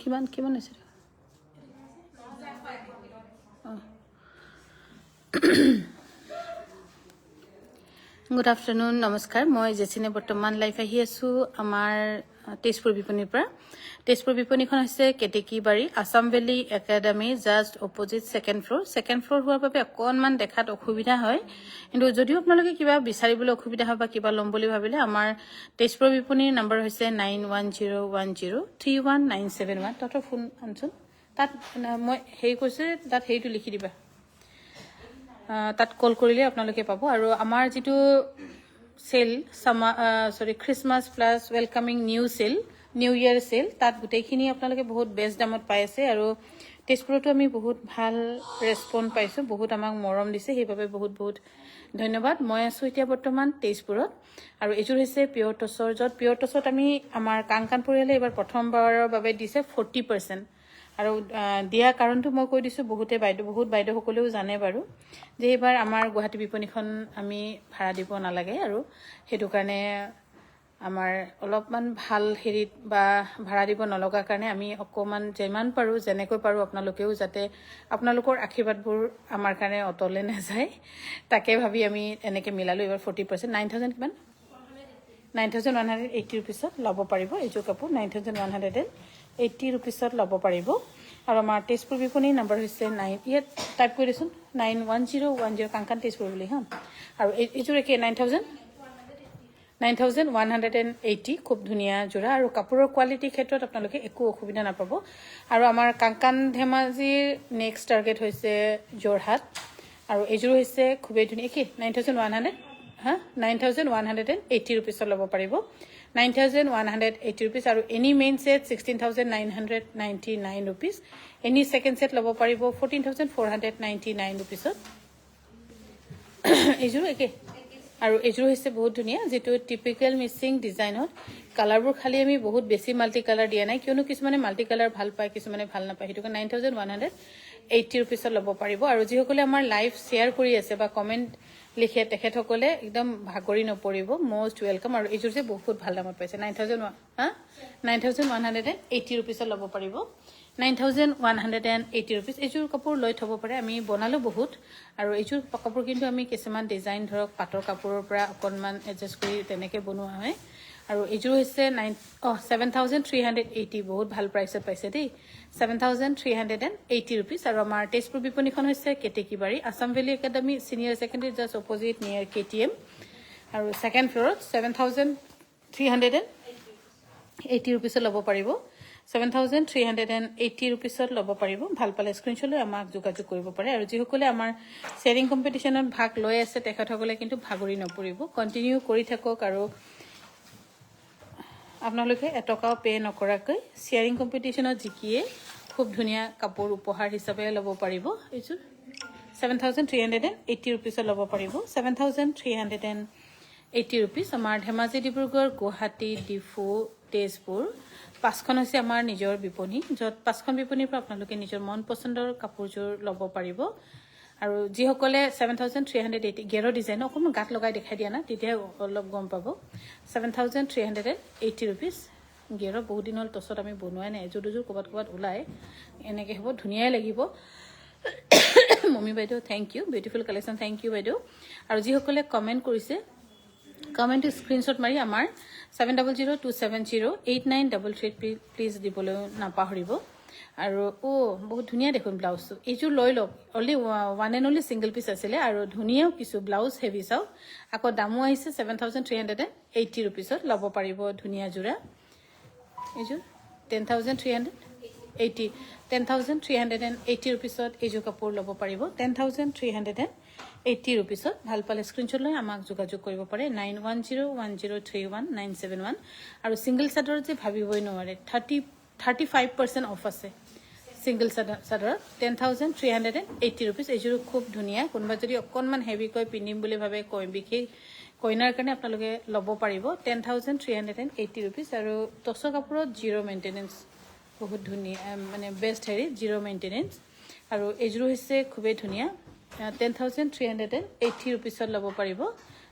কিমান আছে good afternoon নমস্কাৰ মই জেচিনে বৰ্তমান লাইভ আহি আছোঁ আমাৰ তেজপুৰ বিপণীৰ পৰা তেজপুৰ বিপণীখন হৈছে Ketekibari Assam valley academy just opposite second floor হোৱাৰ বাবে অকণমান দেখাত অসুবিধা হয় কিন্তু যদিও আপোনালোকে কিবা বিচাৰিবলৈ অসুবিধা হয় বা কিবা ল'ম বুলি ভাবিলে আমাৰ তেজপুৰ বিপণীৰ নম্বৰ হৈছে 9101031971 তাতৰ ফোন আনচোন তাত মই হেৰি কৈছে তাত হেৰিটো লিখি দিবা তাত কল কৰিলে আপোনালোকে পাব আৰু আমাৰ যেটো sale Christmas plus welcoming new year sale তাত গুটেইখিনি আপোনালোকে বহুত বেষ্ট দামত পাই আছে আৰু তেজপুৰতো আমি বহুত ভাল ৰেসপন্স পাইছো বহুত আমাক মৰম দিছে সেইবাবে বহুত ধন্যবাদ মই আছো এতিয়া বৰ্তমান তেজপুৰত আৰু এজুৰ হৈছে পিয়ৰ টছৰ যত পিয়ৰ টছত আমি আমাৰ কাংকান পৰিয়ালে এবাৰ প্ৰথমবাৰৰ বাবে দিছে 40% আৰু দিয়া কাৰণটো মই কৈ দিছো বহুত বাইদেউ সকলেও জানে বাৰু যে এবাৰ আমাৰ গুৱাহাটী বিপণীখন আমি ভাড়া দিব নালাগে আৰু হেতু কাৰণে আমাৰ অলপমান ভাল হেৰিত বা ভাড়া দিব নলগা কাৰণে আমি অকমান যেমান পাৰো যেনেকৈ পাৰো আপোনালোকেও যাতে আপোনালোকৰ আশীৰ্বাদবোৰ আমাৰ কাৰণে অতলে নাযায় তাকে ভাবি আমি এনেকে মিলালো এবাৰ 40% 9000 কিমান 9180 rupeesত ল'ব পাৰিব এইটো কাপোৰ 9180 rupeesত ল'ব পাৰিব আৰু আমাৰ তেজপুৰ বিপণী নম্বৰ হৈছে 9 ইয়াত টাইপ কৰি দিছোন 91010 কাংকান তেজপুৰ বুলি হা আৰু এইটোৰ কি 9180 খুব ধুনিয়া জোৰা আৰু কাপোৰৰ কোৱালিটি ক্ষেত্ৰত আপোনালোকে একো অসুবিধা নাপাব আৰু আমাৰ কাংকান ধেমাজিৰ নেক্সট টাৰ্গেট হৈছে জোৰহাট আৰু এইযোৰ হৈছে খুবেই ধুনিয়া কি 9100 9180 rupees ল'ব পাৰিব 9180 rupees আৰু any main set 16999 rupees any second set ল'ব পাৰিব 14499 rupees এইযোৰ একে আৰু এইযোৰ হৈছে বহুত ধুনিয়া যেটো টিপিক্যাল মিক্সিং ডিজাইনত কালাৰবোৰ খালি আমি বহুত বেছি মাল্টি কালাৰ দিয়া নাই কিয়নো কিছুমানে মাল্টি কালাৰ ভাল পায় কিছুমানে ভাল নাপায় হেতুকে 9180 rupees ল'ব পাৰিব আৰু যিসকলে আমাৰ লাইভ শেয়াৰ কৰি আছে বা কমেন্ট লিখে তেখেতসকলে একদম ভাগৰি নপৰিব মোস্ট ওয়েলকাম আৰু এইযোৰ যে বহুত ভাল দামত পাইছে 9180 rupees ল'ব পাৰিব 9180 rupees এইযোৰ কাপোৰ লৈ থব পাৰে আমি বনালো বহুত আৰু এইযোৰ কাপোৰ কিন্তু আমি কিছুমান ডিজাইন ধৰক পাটৰ কাপোৰৰ পৰা অকনমান এডজাস্ট কৰি তেনেকে বনোৱা হয় আৰু এইযোৰ হৈছে 7380 বহুত ভাল প্ৰাইসত পাইছে দেই 7380 rupees আৰু আমাৰ তেজপুৰ বিপণীখন হৈছে Ketekibari Assam valley academy senior secondary just opposite নিয়াৰ কেটিএম আৰু সেকেন্ড ফ্লোৰত 7380 rupees ল'ব পাৰিব 7380 rupees ল'ব পাৰিব ভাল পালে স্ক্ৰিনশ্বট লৈ আমাক যোগাযোগ কৰিব পাৰে আৰু যিসকলে আমাৰ শেয়াৰিং কম্পিটিশনত ভাগ লৈ আছে তেখেতসকলে কিন্তু ভাগৰি নপৰিব কন্টিনিউ কৰি থাকক আৰু আপোনালোকে এটকাও পে নকৰাকৈ শেয়াৰিং কম্পিটিশনত জিকিয়ে খুব ধুনিয়া কাপোৰ উপহাৰ হিচাপে ল'ব পাৰিব এইযোৰ 7380 rupees ল'ব পাৰিব 7380 rupees আমাৰ ধেমাজি ডিব্ৰুগড় গুৱাহাটী ডিফু তেজপুৰ পাঁচখন হৈছে আমাৰ নিজৰ বিপণী যত পাঁচখন বিপণীৰ পৰা আপোনালোকে নিজৰ মন পছন্দৰ কাপোৰযোৰ ল'ব পাৰিব আৰু যিসকলে 7380 গেৰ ডিজাইন অকমান গাত লগাই দেখাই দিয়া না তেতিয়া অলপ গম পাব 7380 rupees গেৰ বহুত দিনৰ তছত আমি বনোৱাই নাই এযোৰ কবাত ওলাই এনেকে হ'ব ধুনিয়াই লাগিব মমি বাইদেউ thank you beautiful collection thank you বাইদেউ আৰু যিসকলে কমেন্ট কৰিছে কমেন্ট স্ক্ৰিনশ্বট মাৰি আমাৰ 7002708933 প্লিজ দিবলৈ নাপাহৰিব আৰু বহুত ধুনিয়া দেখোন ব্লাউজটো এইযোৰ লৈ লওক only one and only single piece আছিলে আৰু ধুনিয়াও কিছু ব্লাউজ হেভি চাও আকৌ দামো আহিছে 7380 rupees ল'ব পাৰিব ধুনিয়া জোৰা এইযোৰ 10380 rupees এইযোৰ কাপোৰ ল'ব পাৰিব 10380 rupees ভাল পালে স্ক্ৰিনশ্বট লৈ আমাক যোগাযোগ কৰিব পাৰে 9101031971 আৰু সিঙ্গল চাদৰ যে ভাবিবই নোৱাৰে 35% অফ আছে সিঙ্গল চাদৰ 10380 rupees এইযোৰ খুব ধুনিয়া কোনবা যদি অকনমান হেভি কৈ পিনিম বুলি ভাবে কই বিকি কইনাৰ কাৰণে আপোনালোকে ল'ব পাৰিব 10380 rupees আৰু টছ কাপোৰত জিৰো মেইনটেনেন্স বহুত ধুনিয়া মানে বেস্ট হেৰি জিৰো মেইনটেনেন্স আৰু এইযোৰ হৈছে খুবেই ধুনিয়া 10380 rupees ল'ব পাৰিব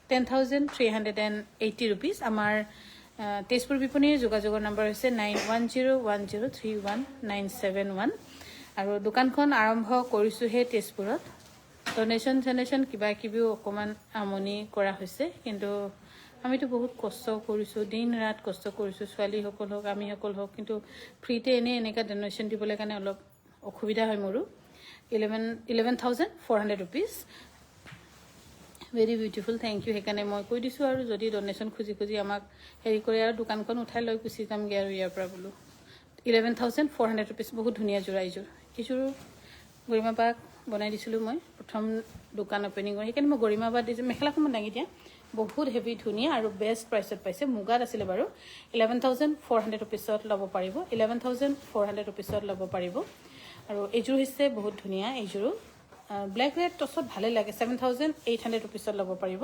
10380 rupees আমাৰ তেজপুৰ বিপণীৰ যোগাযোগৰ নম্বৰ হৈছে 9101031971 আৰু দোকানখন আৰম্ভ কৰিছোঁহে তেজপুৰত। ডনেশ্যন কিবা কিবিও অকণমান আমনি কৰা হৈছে, কিন্তু আমিতো বহুত কষ্ট কৰিছোঁ, দিন ৰাত কষ্ট কৰিছোঁ, ছোৱালীসকল হওক আমিসকল হওক, কিন্তু ফ্ৰীতে এনেকুৱা ডনেশ্যন দিবলৈ কাৰণে অলপ অসুবিধা হয় মোৰো। 11,400 rupees, very beautiful, thank you. সেইকাৰণে মই কৈ দিছোঁ আৰু যদি ডনেশ্যন খুজি আমাক হেৰি কৰে আৰু দোকানখন উঠাই লৈ গুচি যামগৈ আৰু ইয়াৰ পৰা বোলো। 11,400 ৰুপিজ, বহুত ধুনীয়া যোৰা এইযোৰ। এইযোৰ গৰিমা বাক বনাই দিছিলোঁ মই প্ৰথম দোকান অপেনিং কৰি, সেইকাৰণে মই গৰিমা বাক দিছোঁ। মেখেলাখন মই দাঙি দিয়া, বহুত হেভি ধুনীয়া আৰু বেষ্ট প্ৰাইচত পাইছে। মুগাত আছিলে বাৰু। 11,400 ৰুপিছত ল'ব পাৰিব, 11,400 ৰুপিছত ল'ব পাৰিব। আৰু এইযোৰ হৈছে বহুত ধুনীয়া, এইযোৰো ব্লেক ৰেড টছত ভালে লাগে। 7,800 ৰুপিছত ল'ব পাৰিব,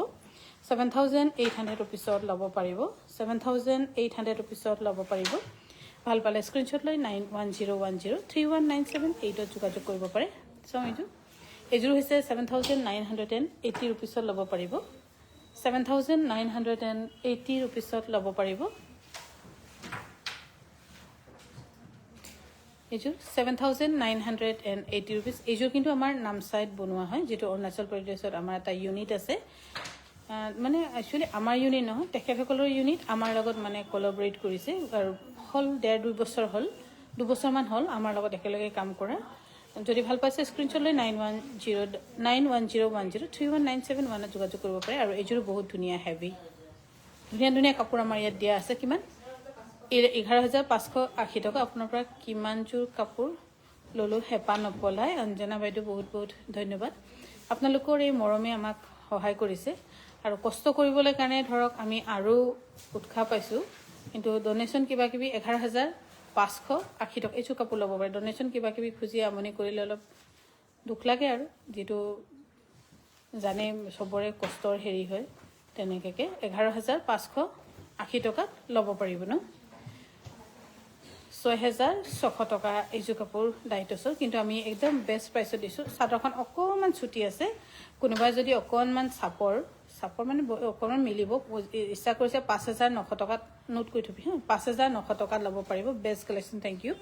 7,800 ৰুপিছত ল'ব পাৰিব, 7,800 ৰুপিছত ল'ব পাৰিব। ভাল পালে স্ক্ৰীনশ্বট লৈ 9101031978 যোগাযোগ কৰিব পাৰে। চাওঁ এইযোৰ হৈছে 7,980 ৰুপিছত ল'ব পাৰিব, 7,980 ৰুপিছত ল'ব পাৰিব। এইযোৰ 7,980 ৰুপিজ। এইযোৰ কিন্তু আমাৰ নামচাইত বনোৱা হয়, যিটো অৰুণাচল প্ৰদেশত আমাৰ এটা ইউনিট আছে। মানে একচুৱেলি আমাৰ ইউনিট নহয়, তেখেতসকলৰ ইউনিট আমাৰ লগত মানে কলাবৰেট কৰিছে আৰু হ'ল 1.5-2 বছৰ হ'ল, 2 বছৰমান হ'ল আমাৰ লগত একেলগে কাম কৰা। যদি ভাল পাইছে স্ক্ৰীনশ্বট লৈ 9101031971 যোগাযোগ কৰিব পাৰে। আৰু এইযোৰো বহুত ধুনীয়া, হেভি ধুনীয়া কাপোৰ আমাৰ ইয়াত দিয়া আছে। কিমান? 11,580 টকা। আপোনাৰ পৰা কিমানযোৰ কাপোৰ ল'লোঁ হেঁপাহ নপলাই। অঞ্জনা বাইদেউ বহুত ধন্যবাদ। আপোনালোকৰ এই মৰমে আমাক সহায় কৰিছে আৰু কষ্ট কৰিবলৈ কাৰণে ধৰক আমি আৰু উৎসাহ পাইছোঁ। কিন্তু ডনেশ্যন কিবা কিবি 11,580 টকা এইযোৰ কাপোৰ ল'ব পাৰে। ডনেশ্যন কিবা কিবি খুজি আমনি কৰিলে অলপ দুখ লাগে আৰু, যিটো জানে চবৰে কষ্টৰ হেৰি হয়। তেনেকৈ 11,580 টকাত ল'ব পাৰিব ন। 6,600 টকা এইযোৰ কাপোৰ ডাইটছৰ, কিন্তু আমি একদম বেষ্ট প্ৰাইচত দিছোঁ। চাদৰখন অকণমান ছুটি আছে, কোনোবাই যদি অকণমান চাপৰ মানে অকণমান মিলিব ইচ্ছা কৰিছে 5,900 টকাত নোট কৰি থবি হা, 5,900 টকাত ল'ব পাৰিব। বেষ্ট কালেকশ্যন, থেংক ইউ,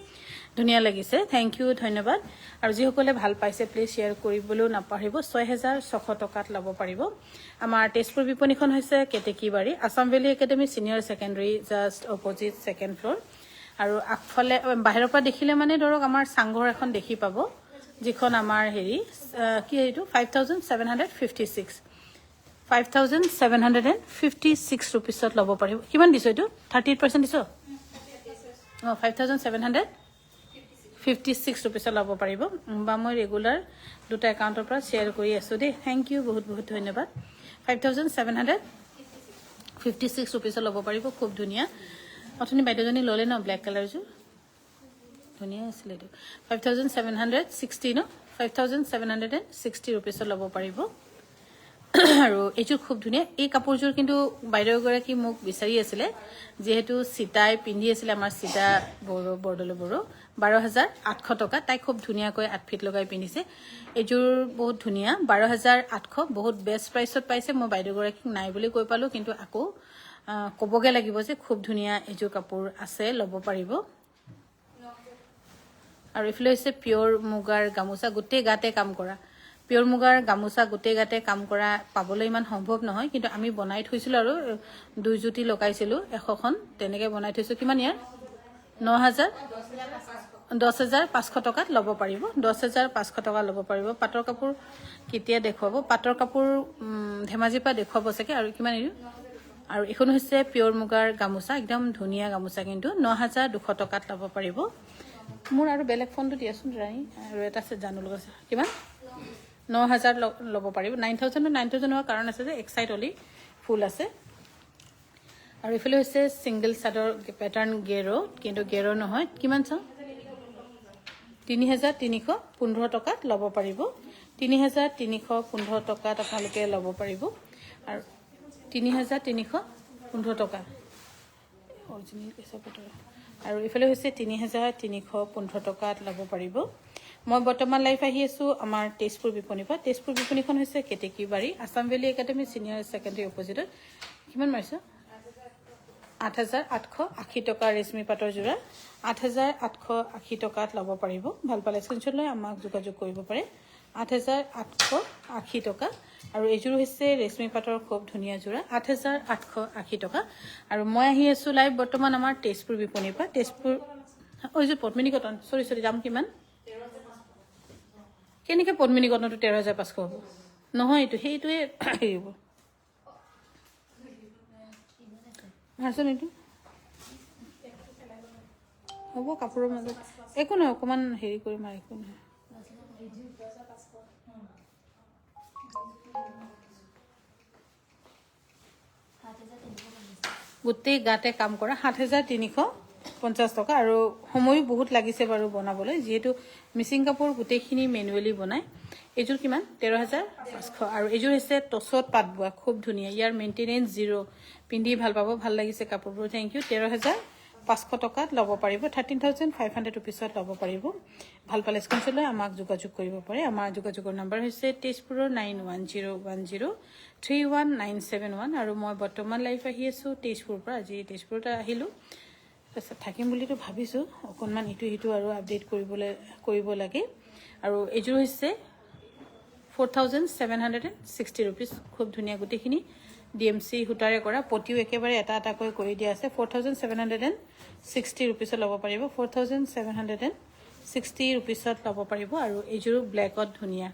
ধুনীয়া লাগিছে, থেংক ইউ, ধন্যবাদ। আৰু যিসকলে ভাল পাইছে প্লিজ শ্বেয়াৰ কৰিবলৈও নাপাহৰিব। 6,600 টকাত ল'ব পাৰিব। আমাৰ তেজপুৰ বিপণীখন হৈছে Ketekibari, Assam valley academy senior secondary just opposite second floor. আৰু আগফালে বাহিৰৰ পৰা দেখিলে মানে ধৰক আমাৰ চাংঘৰ এখন দেখি পাব, যিখন আমাৰ হেৰি কি এইটো 5,756 ৰুপিছত ল'ব পাৰিব। কিমান দিছোঁ এইটো? 38% দিছোঁ। 5,756 ৰুপিছত ল'ব পাৰিব। বা মই ৰেগুলাৰ দুটা একাউণ্টৰ পৰা শ্বেয়াৰ কৰি আছোঁ দেই, থেংক ইউ, বহুত ধন্যবাদ। 5,756 ৰুপিছত ল'ব পাৰিব, খুব ধুনীয়া। অথনি বাইদেউজনী ল'লে ন ব্লেক কালাৰযোৰ, ধুনীয়া আছিলে এইটো। 5,760 ন, 5,760 ৰুপিছত ল'ব পাৰিব। আৰু এইযোৰ খুব ধুনীয়া। এই কাপোৰযোৰ কিন্তু বাইদেউ এগৰাকী মোক বিচাৰি আছিলে, যিহেতু সীতাই পিন্ধি আছিলে, আমাৰ সীতা বৰদলৈ বড়ো। 12,800 টকা। তাই খুব ধুনীয়াকৈ আউটফিট লগাই পিন্ধিছে। এইযোৰ বহুত ধুনীয়া, 12,800, বহুত বেষ্ট প্ৰাইচত পাইছে। মই বাইদেউগৰাকীক নাই বুলি কৈ পালোঁ, কিন্তু আকৌ ক'বগৈ লাগিব যে খুব ধুনীয়া এইযোৰ কাপোৰ আছে, ল'ব পাৰিব। আৰু এইফালে হৈছে পিয়'ৰ মুগাৰ গামোচা, গোটেই গাতে কাম কৰা। পিয়'ৰ মুগাৰ গামোচা গোটেই গাতে কাম কৰা পাবলৈ ইমান সম্ভৱ নহয়, কিন্তু আমি বনাই থৈছিলোঁ আৰু 2 জুতি লগাইছিলোঁ, 100খন তেনেকৈ বনাই থৈছোঁ। কিমান ইয়াৰ? 10,500 টকাত ল'ব পাৰিব, 10,500 টকা ল'ব পাৰিব। পাটৰ কাপোৰ কেতিয়া দেখুৱাব? পাটৰ কাপোৰ ধেমাজিৰ পৰা দেখুৱাব চাগে। আৰু কিমান এইটো? আৰু এইখন হৈছে পিয়'ৰ মুগাৰ গামোচা, একদম ধুনীয়া গামোচা, কিন্তু 9,200 টকাত ল'ব পাৰিব। মোৰ আৰু বেলেগ ফোনটো দিয়াচোন ৰাণী, আৰু এটা আছে জানো লগত আছে। কিমান? 9,000 ল'ব পাৰিব। 9,000 হোৱাৰ কাৰণ আছে যে এক চাইড অলি ফুল আছে। আৰু এইফালে হৈছে ছিংগল চাদৰ পেটাৰ্ণ গেৰ', কিন্তু গেৰ' নহয়। কিমান চাওঁ? 3,315 টকাত ল'ব পাৰিব। 3,315 টকাত আপোনালোকে ল'ব পাৰিব। আৰু 3,315 টকা অৰিজিনেল কেঁচা পাটৰ। আৰু এইফালে হৈছে 3,315 টকাত ল'ব পাৰিব। মই বৰ্তমান লাইভ আহি আছোঁ আমাৰ তেজপুৰ বিপণীৰ পৰা। তেজপুৰ বিপণীখন হৈছে Ketekibari, Assam valley academy senior secondary অপজিটত। কিমান মাৰিছোঁ? 8,880 টকা ৰেশমী পাটৰ যোৰা 8,880 টকাত ল'ব পাৰিব ভাল পালে স্ক্ৰিনশ্বট লৈ আমাক যোগাযোগ কৰিব পাৰে 8,880 টকা আৰু এইযোৰ হৈছে ৰেশমী পাটৰ খুব ধুনীয়া যোৰা 8,880 টকা আৰু মই আহি আছো লাইভ বৰ্তমান আমাৰ তেজপুৰ বিপণীৰ পৰা তেজপুৰ ওই যে পদ্মিনী কটন সৰি দাম কিমান কেনেকৈ পদ্মিনী কটনটো 13,500 হ'ব নহয় এইটো সেইটোৱে হেৰি হ'ব ভাৰচোন এইটো হ'ব কাপোৰৰ মাজত একো নহয় অকণমান হেৰি কৰিম আৰু একো নহয় গোটেই গাতে কাম কৰা 7,350 টকা আৰু সময়ো বহুত লাগিছে বাৰু বনাবলৈ যেহেতু মিচিং কাপোৰ গোটেইখিনি মেনুৱেলি বনায় এইযোৰ কিমান 13,500 আৰু এইযোৰ হৈছে টছত পাত বোৱা খুব ধুনীয়া ইয়াৰ মেইনটেনেন্স জিৰ' পিন্ধি ভাল পাব ভাল লাগিছে কাপোৰবোৰ থেংক ইউ 13,500 টকাত ল'ব পাৰিব 13,500 ৰুপিছত ল'ব পাৰিব ভাল পালে স্ক্ৰিনশ্বট লৈ আমাক যোগাযোগ কৰিব পাৰে আমাৰ যোগাযোগৰ নম্বৰ হৈছে তেজপুৰৰ 9110103191 আৰু মই বৰ্তমান লাইভ আহি আছো তেজপুৰৰ পৰা আজি তেজপুৰত আহিলোঁ তাৰপিছত থাকিম বুলিতো ভাবিছোঁ অকণমান ইটো সিটো আৰু আপডেট কৰিব লাগে আৰু এইযোৰ হৈছে 4,760 ৰুপিজ খুব ধুনীয়া গোটেইখিনি DMC সূতাৰে কৰা পটিও একেবাৰে এটা এটাকৈ কৰি দিয়া আছে 4,760 ৰুপিছত ল'ব পাৰিব 4,760 ৰুপিছত ল'ব পাৰিব আৰু এইযোৰ ব্লেকত ধুনীয়া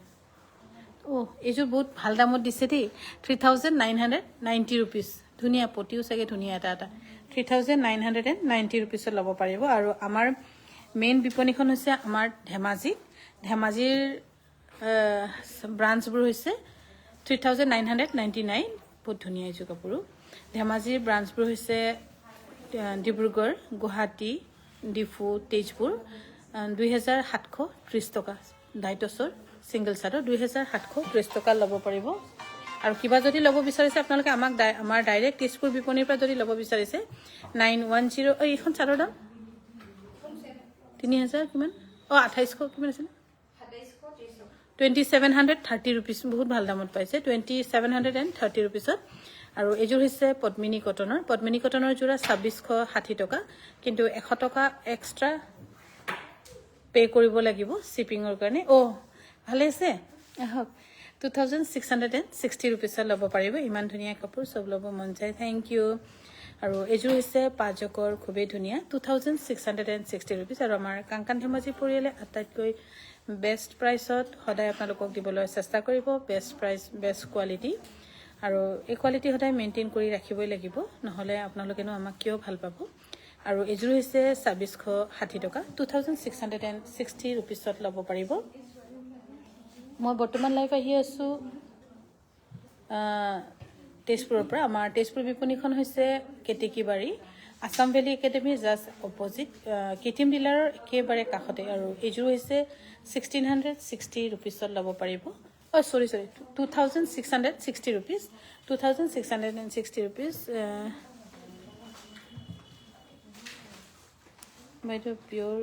এইযোৰ বহুত ভাল দামত দিছে দেই 3,990 ৰুপিজ ধুনীয়া পটিও চাগে ধুনীয়া এটা এটা 3,990 ৰুপিছত ল'ব পাৰিব আৰু আমাৰ মেইন বিপণীখন হৈছে আমাৰ ধেমাজিৰ ব্ৰাঞ্চবোৰ হৈছে 3,999 বহুত ধুনীয়া এইযোৰ কাপোৰো ধেমাজিৰ ব্ৰাঞ্চবোৰ হৈছে ডিব্ৰুগড় গুৱাহাটী ডিফু তেজপুৰ 2,730 টকা ডাইটছৰ সিংগল চাৰ্টৰ 2,730 টকা ল'ব পাৰিব আৰু কিবা যদি ল'ব বিচাৰিছে আপোনালোকে আমাক আমাৰ ডাইৰেক্ট তেজপুৰ বিপণীৰ পৰা যদি ল'ব বিচাৰিছে 910 এইখন চাৰ্টৰ দাম 3,000 কিমান 2800 কিমান আছিল 2,730 ৰুপিজ বহুত ভাল দামত পাইছে 2,730 ৰুপিজত আৰু এইযোৰ হৈছে পদ্মিনী কটনৰ যোৰা 2,660 টকা কিন্তু 100 টকা এক্সট্ৰা পে কৰিব লাগিব শিপিঙৰ কাৰণে ভালে আছে আহক 2,660 ৰুপিজত ল'ব পাৰিব ইমান ধুনীয়া কাপোৰ সব ল'ব মন যায় থেংক ইউ আৰু এইযোৰ হৈছে পাজকৰ খুবেই ধুনীয়া 2,660 ৰুপিজ আৰু আমাৰ কাংকান ধেমাজি পৰিয়ালে আটাইতকৈ বেষ্ট প্ৰাইচত সদায় আপোনালোকক দিবলৈ চেষ্টা কৰিব বেষ্ট প্ৰাইচ বেষ্ট কোৱালিটি আৰু এই কোৱালিটি সদায় মেইনটেইন কৰি ৰাখিবই লাগিব নহ'লে আপোনালোকেনো আমাক কিয় ভাল পাব আৰু এইযোৰ হৈছে 2,660 টকা 2,660 ৰুপিজত ল'ব পাৰিব মই বৰ্তমান লাইভ আহি আছো তেজপুৰৰ পৰা আমাৰ তেজপুৰ বিপণীখন হৈছে কেতেকীবাৰী আসাম ভেলী একাডেমীৰ জাষ্ট অপজিট কেটিএম ডিলাৰৰ একেবাৰে কাষতে আৰু এইযোৰ হৈছে 1,660 ৰুপিজত ল'ব পাৰিব সৰি 2,660 ৰুপিজ 2,660 ৰুপিজ বাইদেউ পিয়ৰ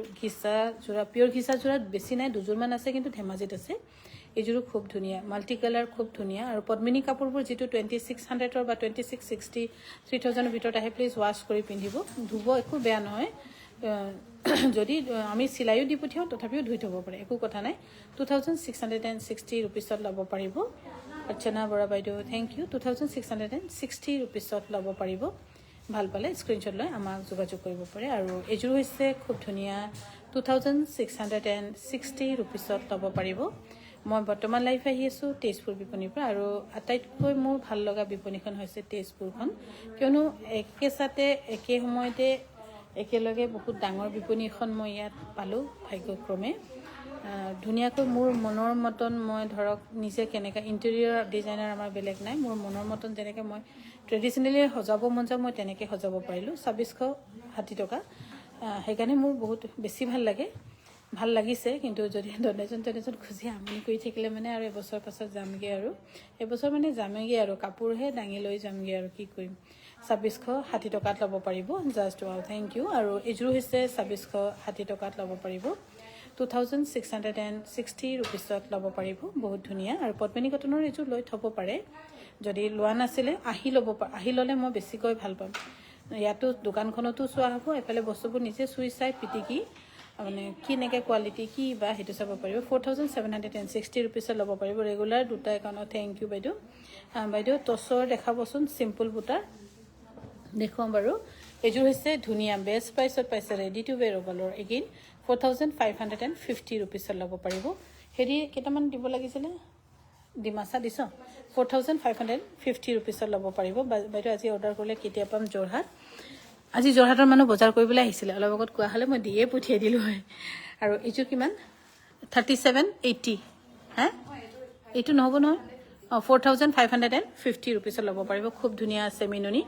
ঘিচা যোৰাত বেছি নাই দুযোৰমান আছে কিন্তু ধেমাজিত আছে এইযোৰো খুব ধুনীয়া মাল্টি কালাৰ খুব ধুনীয়া আৰু পদ্মিনী কাপোৰবোৰ যিটো 2,600 বা 2,660 3,000ৰ ভিতৰত আহে প্লিজ ৱাছ কৰি পিন্ধিব ধুব একো বেয়া নহয় যদি আমি চিলাইও দি পঠিয়াও তথাপিও ধুই থ'ব পাৰে একো কথা নাই 2,660 ৰুপিজত ল'ব পাৰিব অৰ্চনা বৰা বাইদেউ থেংক ইউ 2,660 ৰুপিজত ল'ব পাৰিব ভাল পালে স্ক্ৰিনশ্বট লৈ আমাক যোগাযোগ কৰিব পাৰে আৰু এইযোৰ হৈছে খুব ধুনীয়া 2,660 ৰুপিজত ল'ব পাৰিব মই বৰ্তমান লাইভ আহি আছো তেজপুৰ বিপণীৰ পৰা আৰু আটাইতকৈ মোৰ ভাল লগা বিপণীখন হৈছে তেজপুৰখন কিয়নো একেসাথে একে সময়তে একেলগে বহুত ডাঙৰ বিপণী এখন মই ইয়াত পালোঁ ভাগ্যক্ৰমে ধুনীয়াকৈ মোৰ মনৰ মতন মই ধৰক নিজে কেনেকৈ ইণ্টেৰিয়ৰ ডিজাইনাৰ আমাৰ বেলেগ নাই মোৰ মনৰ মতন যেনেকৈ মই ট্ৰেডিশ্যনেলি সজাব মন যায় মই তেনেকৈ সজাব পাৰিলোঁ 2,660 টকা সেইকাৰণে মোৰ বহুত বেছি ভাল লাগিছে কিন্তু যদি ডনেশ্যন খুজি আমনি কৰি থাকিলে মানে আৰু এবছৰ পাছত যামগৈ আৰু এবছৰ মানে যামেগৈ আৰু কাপোৰহে দাঙি লৈ যামগৈ আৰু কি কৰিম 2,660 টকাত ল'ব পাৰিব জাষ্ট ৱাও থেংক ইউ আৰু এইযোৰ হৈছে 2,660 টকাত ল'ব পাৰিব 2,660 ৰুপিজত ল'ব পাৰিব বহুত ধুনীয়া আৰু পদ্মিনী কটনৰ এইযোৰ লৈ থ'ব পাৰে যদি লোৱা নাছিলে আহি ল'লে মই বেছিকৈ ভাল পাম ইয়াতো দোকানখনতো চোৱা হ'ব, এফালে বস্তুবোৰ নিজে চুই চাই পিটিকি মানে কেনেকৈ কোৱালিটি কি বা সেইটো চাব পাৰিব। 4760 ৰুপিছত ল'ব পাৰিব ৰেগুলাৰ দুটা একাউণ্টত। থেংক ইউ বাইদেউ। বাইদেউ টচৰ দেখাবচোন, চিম্পুল বুটাৰ দেখুৱাম বাৰু। এইযোৰ হৈছে ধুনীয়া, বেষ্ট প্ৰাইচত পাইছে, ৰেডি টু ৱেৰ অভালৰ। এগেইন 4550 ৰুপিছত ল'ব পাৰিব। হেৰি কেইটামান দিব লাগিছিলে, ডিমাচা দিছ। 4550 ৰুপিছত ল'ব পাৰিব বাইদেউ। আজি অৰ্ডাৰ কৰিলে কেতিয়া পাম? যোৰহাট। আজি যোৰহাটৰ মানুহ বজাৰ কৰিবলৈ আহিছিলে, অলপ আগত কোৱা হ'লে মই দিয়ে পঠিয়াই দিলোঁ হয়। আৰু এইযোৰ কিমান? 3780। হা এইটো নহ'ব নহয়। 4550 ৰুপিছত ল'ব পাৰিব। খুব ধুনীয়া আছে মিননি।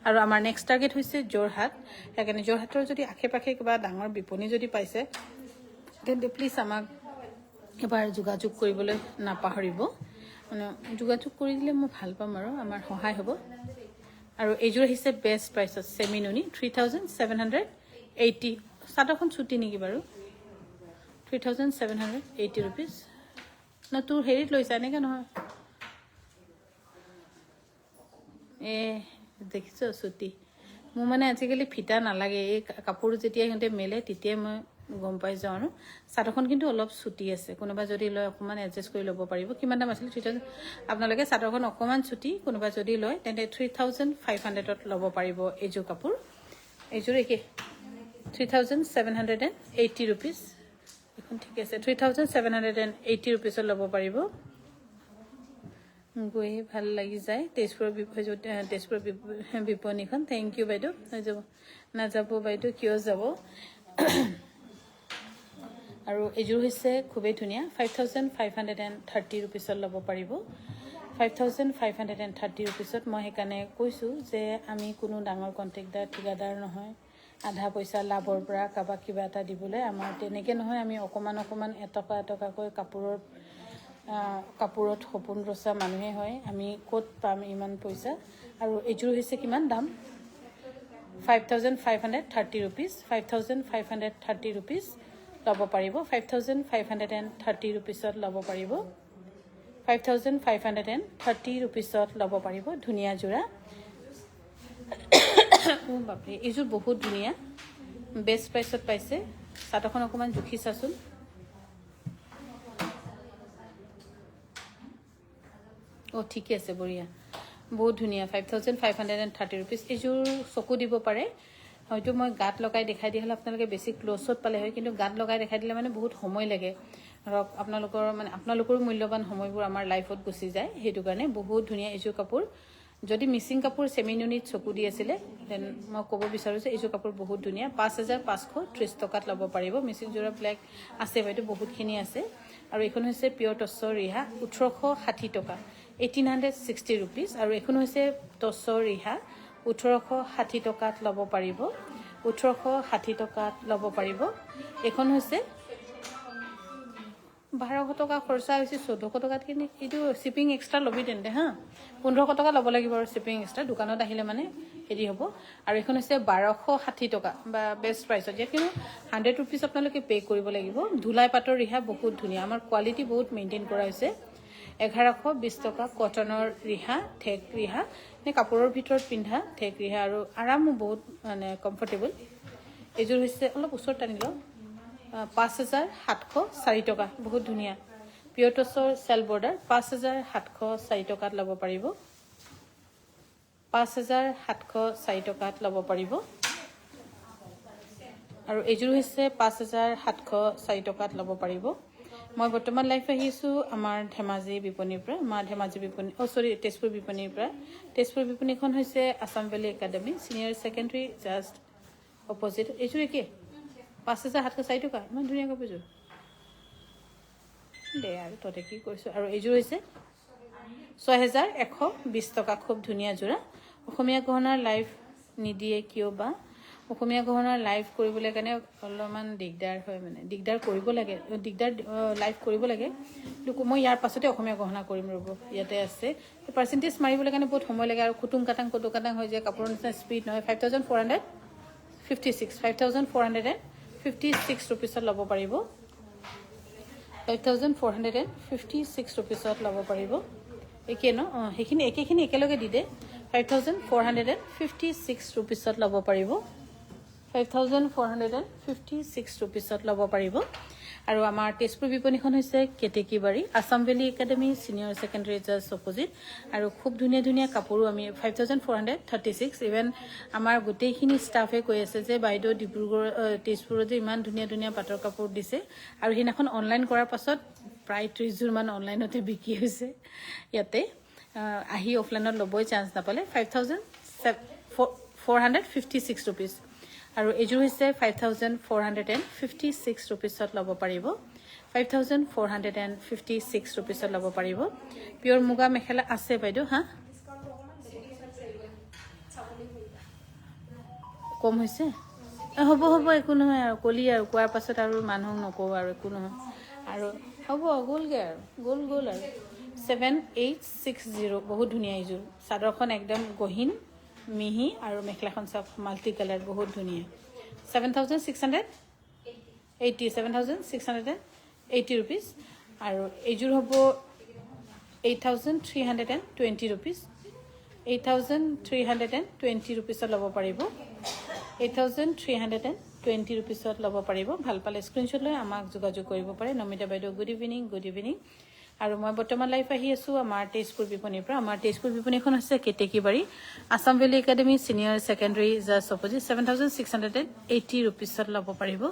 আৰু আমাৰ নেক্সট টাৰ্গেট হৈছে যোৰহাট। সেইকাৰণে যোৰহাটৰ যদি আশে পাশে কিবা ডাঙৰ বিপণী যদি পাইছে তেন্তে প্লিজ আমাক এবাৰ যোগাযোগ কৰিবলৈ নাপাহৰিব। মানে যোগাযোগ কৰি দিলে মই ভাল পাম আৰু আমাৰ সহায় হ'ব। আৰু এইযোৰ আহিছে বেষ্ট প্ৰাইচত চেমিননি, 3780। চাদৰখন ছুটি নেকি বাৰু? 3780 ৰুপিজ ন? তোৰ হেৰিত লৈছা এনেকৈ নহয়? দেখিছ ছুটি। মোৰ মানে আজিকালি ফিটা নালাগে, এই কাপোৰ যেতিয়া সিহঁতে মেলে তেতিয়াই মই গম পাই যাওঁ। আৰু চাদৰখন কিন্তু অলপ ছুটি আছে, কোনোবা যদি লয় অকণমান এডজাষ্ট কৰি ল'ব পাৰিব। কিমান দাম আছিলে? 3000। আপোনালোকে চাদৰখন অকণমান ছুটি কোনোবা যদি লয় তেন্তে 3500ত ল'ব পাৰিব এইযোৰ কাপোৰ। এইযোৰ একে 3780 ৰুপিজ। এখন ঠিক আছে, 3780 ৰুপিজত ল'ব পাৰিব। গৈয়ে ভাল লাগি যায় তেজপুৰৰ বিপণীখন। থেংক ইউ বাইদেউ। যাব নাযাব বাইদেউ, কিয় যাব। আৰু এইযোৰ হৈছে খুবেই ধুনীয়া, 5530 ৰুপিছত ল'ব পাৰিব। 5530 ৰুপিছত। মই সেইকাৰণে কৈছোঁ যে আমি কোনো ডাঙৰ কণ্ট্ৰেক্টদাৰ ঠিকাদাৰ নহয়, আধা পইচা লাভৰ পৰা কাৰোবাক কিবা এটা দিবলৈ। আমাৰ তেনেকৈ নহয়, আমি অকণমান এটকা এটকাকৈ কাপোৰত সপোন ৰচা মানুহে হয়। আমি ক'ত পাম ইমান পইচা। আৰু এইযোৰ হৈছে কিমান দাম? 5530 ৰুপিজ। 5530 ৰুপিজ ল'ব পাৰিব। 5530 ৰুপিছত ল'ব পাৰিব। 5530 ৰুপিছত ল'ব পাৰিব। ধুনীয়া যোৰা। বাপৰে, এইযোৰ বহুত ধুনীয়া, বেষ্ট প্ৰাইচত পাইছে। চাদৰখন অকণমান জুখি চাচোন। ঠিকে আছে, বঢ়িয়া, বহুত ধুনীয়া। 5530 ৰুপিজ। এইযোৰ চকু দিব পাৰে। হয়তো মই গাত লগাই দেখাই দিয়া হ'লে আপোনালোকে বেছি ক্ল'জত পালে হয়, কিন্তু গাত লগাই দেখাই দিলে মানে বহুত সময় লাগে। ধৰক আপোনালোকৰো মূল্যৱান সময়বোৰ আমাৰ লাইফত গুচি যায়। সেইটো কাৰণে বহুত ধুনীয়া এইযোৰ কাপোৰ। যদি মিচিং কাপোৰ চেমিনুনিত চকু দি আছিলে দেন মই ক'ব বিচাৰোঁ যে এইযোৰ কাপোৰ বহুত ধুনীয়া। 5530 টকাত ল'ব পাৰিব। মিচিং যোৰা ব্লেক আছে বাইদেউ, বহুতখিনি আছে। আৰু এইখন হৈছে পিয়ৰ টচৰ ৰিহা, 1860 টকা, 1860 ৰুপিজ। আৰু এইখন হৈছে টচৰ ৰিহা, 1860 টকাত ল'ব পাৰিব। 1860 টকাত ল'ব পাৰিব। এইখন হৈছে 1200 টকা খৰচা হৈছে, 1400 টকাত কিনি। এইটো শ্বিপিং এক্সট্ৰা ল'বি তেন্তে হা, 1500 টকা ল'ব লাগিব আৰু শ্বিপিং এক্সট্ৰা। দোকানত আহিলে মানে হেৰি হ'ব। আৰু এইখন হৈছে 1260 টকা বা বেষ্ট প্ৰাইচত, ইয়াত কিন্তু 100 ৰুপিজ আপোনালোকে পে' কৰিব লাগিব। ধুলাই পাটৰ ৰিহা বহুত ধুনীয়া, আমাৰ কোৱালিটি বহুত মেইনটেইন কৰা হৈছে। 1120 টকা কটনৰ ৰিহা, ঠেক ৰিহা, কাপোৰৰ ভিতৰত পিন্ধা ঠেক ৰিহা, আৰু আৰামো বহুত মানে কমফৰ্টেবল। এইযোৰ হৈছে অলপ ওচৰত টানি লওঁ, 5704 টকা, বহুত ধুনীয়া। পিয়ৰ টচৰ চেল বৰ্ডাৰ, 5704 টকাত ল'ব পাৰিব। 5704 টকাত ল'ব পাৰিব। আৰু এইযোৰ হৈছে 5704 টকাত ল'ব পাৰিব। মই বৰ্তমান লাইভ আহিছোঁ আমাৰ ধেমাজি বিপণীৰ পৰা, তেজপুৰ বিপণীৰ পৰা। তেজপুৰ বিপণীখন হৈছে Assam valley academy senior secondary just opposite. এইযোৰ একে 5704 টকা, ইমান ধুনীয়া কাপোৰযোৰ দে আৰু তহঁতে কি কৰিছোঁ। আৰু এইযোৰ হৈছে 6120 টকা, খুব ধুনীয়া যোৰা। অসমীয়া গহনাৰ লাইভ নিদিয়ে কিয় বা? অসমীয়া গহনাৰ লাইভ কৰিবলৈ কাৰণে অলপমান দিগদাৰ হয়, মানে দিগদাৰ কৰিব লাগে, লাইভ কৰিব লাগে। কিন্তু মই ইয়াৰ পাছতে অসমীয়া গহনা কৰিম ৰ'ব, ইয়াতে আছে। পাৰ্চেণ্টেজ মাৰিবলৈ কাৰণে বহুত সময় লাগে আৰু খুটুং কাটাং হৈ যায়, কাপোৰৰ নিচিনা স্পীড নহয়। 5456 ৰুপিছত ল'ব পাৰিব। 5456 ৰুপিছত ল'ব পাৰিব। একে ন? সেইখিনি একেখিনি একেলগে দি দে। 5,456 rupeesত ল'ব পাৰিব 5,456 rupeesত ল'ব পাৰিব আৰু আমাৰ তেজপুৰ বিপণীখন হৈছে Ketekibari Assam valley academy senior secondary জাজ অপোজিট আৰু খুব ধুনীয়া ধুনীয়া কাপোৰো আমি 5,436 ইভেন আমাৰ গোটেইখিনি ষ্টাফে কৈ আছে যে বাইদেউ ডিব্ৰুগড় তেজপুৰত যে ইমান ধুনীয়া ধুনীয়া পাটৰ কাপোৰ দিছে আৰু সেইদিনাখন অনলাইন কৰাৰ পাছত প্ৰায় 30 যোৰ মান অনলাইনতে বিক্ৰী হৈছে ইয়াতে আহি অফলাইনত ল'বই চান্স নাপালে 5,456 rupees আৰু এযোৰ হৈছে 5,456 rupeesত ল'ব পাৰিব 5,456 rupeesত ল'ব পাৰিব পিয়ৰ মুগা মেখেলা আছে বাইদেউ হা কম হৈছে হ'ব হ'ব একো নহয় আৰু কলি আৰু কোৱাৰ পাছত আৰু মানুহক নকওঁ আৰু একো নহয় আৰু হ'ব গ'লগৈ আৰু গ'ল আৰু 7860 বহুত ধুনীয়া এইযোৰ চাদৰখন একদম গহীন মিহি আৰু মেখেলাখন সব মাল্টি কালাৰ বহুত ধুনীয়া 7,680 rupees আৰু এইযোৰ হ'ব 8,320 rupees 8,320 rupeesত ল'ব পাৰিব 8,320 rupeesত ল'ব পাৰিব ভাল পালে স্ক্ৰীনশ্বট লৈ আমাক যোগাযোগ কৰিব পাৰে নমিতা বাইদেউ গুড ইভিনিং আৰু মই বৰ্তমান লাইভ আহি আছো আমাৰ তেজপুৰ বিপণীৰ পৰা আমাৰ তেজপুৰ বিপণীখন আছে Ketekibari Assam valley academy senior secondary জাজ অপোজিট 7,680 rupeesত ল'ব পাৰিব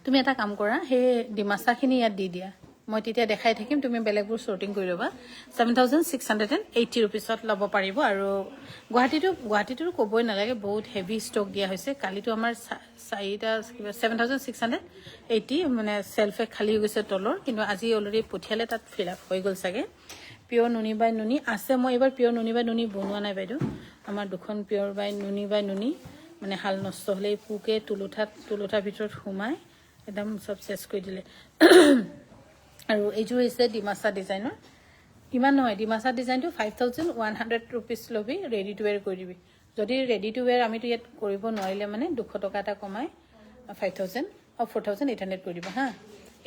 তুমি এটা কাম কৰা হে ডিমাচাখিনি ইয়াত দি দিয়া মই তেতিয়া দেখাই থাকিম তুমি বেলেগবোৰ সৰ্টিং কৰি ল'বা 7,680 rupeesত ল'ব পাৰিব আৰু গুৱাহাটীটো ক'বই নালাগে বহুত হেভি ষ্টক দিয়া হৈছে কালিতো আমাৰ 7,680 মানে সেলফে খালি হৈ গৈছে তলৰ কিন্তু আজি অলৰেডি পঠিয়ালে তাত ফিল আপ হৈ গ'ল চাগে পিয়ৰ নুনি বাই নুনি আছে মই এবাৰ পিয়ৰ নুনি বাই নুনি বনোৱা নাই বাইদেউ আমাৰ দুখন পিয়ৰ বাই নুনি মানে হাল নষ্ট হ'লে পোকে তুলুঠাৰ ভিতৰত সোমাই একদম সব চেছ কৰি দিলে আৰু এইযোৰ হৈছে ডিমাচা ডিজাইনৰ ইমান নহয় ডিমাচা ডিজাইনটো 5,100 rupees ল'বি ৰেডি টু ৱেৰ কৰি দিবি যদি ৰেডি টু ৱেৰ আমিতো ইয়াত কৰিব নোৱাৰিলে মানে 200 টকা এটা কমাই 4,800 কৰি দিবা হা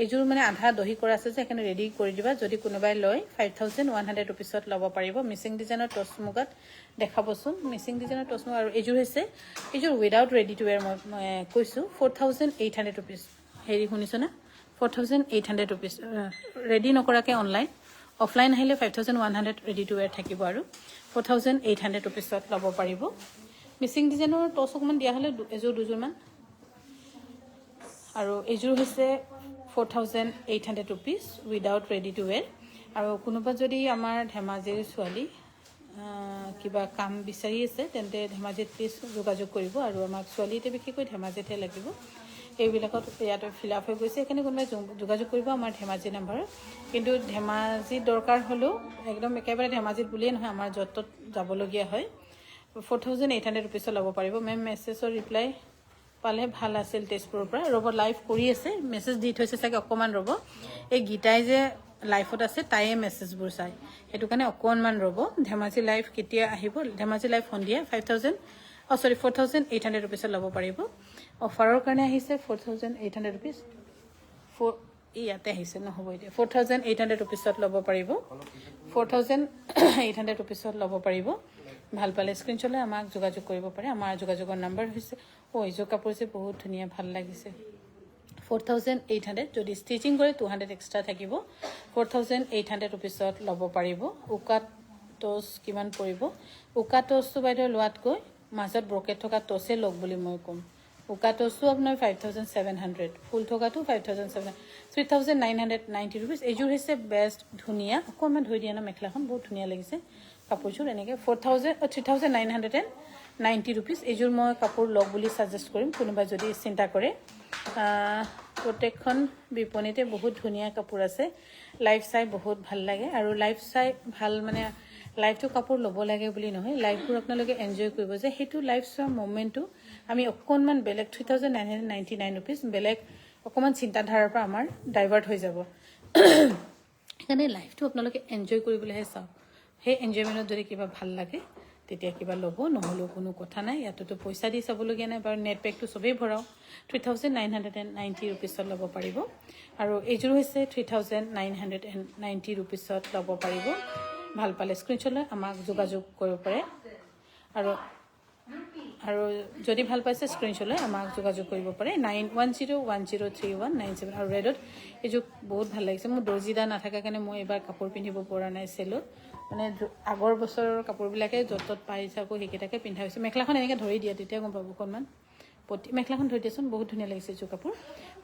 এইযোৰ মানে আধা দহি কৰা আছে যে এখানে ৰেডি কৰি দিবা যদি কোনোবাই লয় 5,100 rupeesত ল'ব পাৰিব মিচিং ডিজাইনৰ টচ মুগাত দেখাবচোন মিচিং ডিজাইনৰ টচ মুগা আৰু এইযোৰ হৈছে এইযোৰ উইদাউট ৰেডি টু ৱেৰ মই কৈছো 4,800 rupees হেৰি শুনিছ না 4,800 rupees ৰেডি নকৰাকে অনলাইন অফলাইন আহিলে 5,100 ৰেডি টু ৱেৰ থাকিব আৰু 4,800 rupeesত ল'ব পাৰিব মিচিং ডিজাইনৰ টচ অকমান দিয়া হলে এযোৰ দুযোৰ মান আৰু এইযোৰ হৈছে 4,800 rupees উইদাউট ৰেডি টু ৱেৰ আৰু কোনোবা যদি আমাৰ ধেমাজিৰ ছোৱালী কিবা কাম বিচাৰি আছে তেন্তে ধেমাজিত প্লিজ যোগাযোগ কৰিব আৰু আমাক ছোৱালীতে বিশেষকৈ ধেমাজিতে লাগিব এইবিলাকত ইয়াতে ফিল আপ হৈ গৈছে এখানে কোনোবাই যোগাযোগ কৰিব আমাৰ ধেমাজি নাম্বাৰত কিন্তু ধেমাজি দৰকাৰ হলেও একদম একেবাৰে ধেমাজিত বুলিয়ে নহয় আমাৰ যত যাবলগীয়া হয় 4,800 rupees ল'ব পাৰিব মেম মেছেজৰ ৰিপ্লাই পালে ভাল আছিল তেজপুৰৰ পৰা ৰব লাইভ কৰি আছে মেছেজ দি থৈছে চাগে অকমান ৰব এই গীতাই যে লাইভত আছে তাইয়ে মেছেজবোৰ চাই হেতু কাৰণে অকনমান ৰব ধেমাজি লাইভ কেতিয়া আহিব ধেমাজি লাইভ সন্ধিয়া 4,800 rupees ল'ব পাৰিব অফাৰৰ কাৰণে আহিছে 4,800 rupees ইয়াতে আহিছে নহব এতিয়া 4,800 rupees ল'ব পাৰিব 4,800 rupees ল'ব পাৰিব ভাল পালে স্ক্ৰীনশ্বট লৈ আমাক যোগাযোগ কৰিব পাৰে আমাৰ যোগাযোগৰ নম্বৰ হৈছে এইযোৰ কাপোৰ যে বহুত ধুনীয়া ভাল লাগিছে 4,800 যদি ষ্টিচিং কৰে 200 এক্সট্ৰা থাকিব 4,800 rupees ল'ব পাৰিব উকা টচ কিমান পৰিব উকা টচটো বাইদেউ লোৱাতকৈ মাজত ব্ৰকেট থকা টচে লওক বুলি মই ক'ম উকা টচটো আপোনাৰ 5,700 ফুল থকাটো 5,700 3,990 rupees এইযোৰ হৈছে বেষ্ট ধুনীয়া অকণমান ধুই দিয়া না মেখেলাখন বহুত ধুনীয়া লাগিছে কাপোৰযোৰ এনেকৈ 3,990 rupees এইযোৰ মই কাপোৰ লওক বুলি সাজেষ্ট কৰিম কোনোবা যদি চিন্তা কৰে প্ৰত্যেকখন বিপণীতে বহুত ধুনীয়া কাপোৰ আছে লাইভ চাই বহুত ভাল লাগে আৰু লাইভ চাই ভাল মানে লাইভটো কাপোৰ ল'ব লাগে বুলি নহয় লাইভবোৰ আপোনালোকে এনজয় কৰিব যে হেতু লাইভ চোৱা মোমেন্টটো আমি অকণমান বেলেগ 3,999 rupees বেলেগ অকণমান চিন্তাধাৰাৰ পৰা আমাৰ ডাইভাৰ্ট হৈ যাব সেইকাৰণে লাইভটো আপোনালোকে এনজয় কৰিবলৈহে চাওক সেই এনজয়মেণ্টত যদি কিবা ভাল লাগে তেতিয়া কিবা ল'ব নহলেও কোনো কথা নাই ইয়াতো পইচা দি চাবলগীয়া নাই বাৰু নেট পেকটো সবেই ভৰাও 3,990 rupees ল'ব পাৰিব আৰু এইযোৰ হৈছে 3,990 rupees ল'ব পাৰিব ভাল পালে স্ক্ৰীনশ্বট লৈ আমাক যোগাযোগ কৰিব পাৰে আৰু যদি ভাল পাইছে স্ক্ৰীনশ্বট লৈ আমাক যোগাযোগ কৰিব পাৰে 9101031997 আৰু ৰেডত এইযোৰ বহুত ভাল লাগিছে মোৰ দৰ্জিদা নাথাকা কাৰণে মই এবাৰ কাপোৰ পিন্ধিব পৰা নাই চেলত মানে আগৰ বছৰৰ কাপোৰবিলাকে য'ত ত'ত পাই থাকোঁ সেইকেইটাকে পিন্ধা হৈছে মেখেলাখন এনেকৈ ধৰি দিয়া তেতিয়া গম পাব অকণমান মেখেলাখন ধৰি দিয়াচোন বহুত ধুনীয়া লাগিছে এইযোৰ কাপোৰ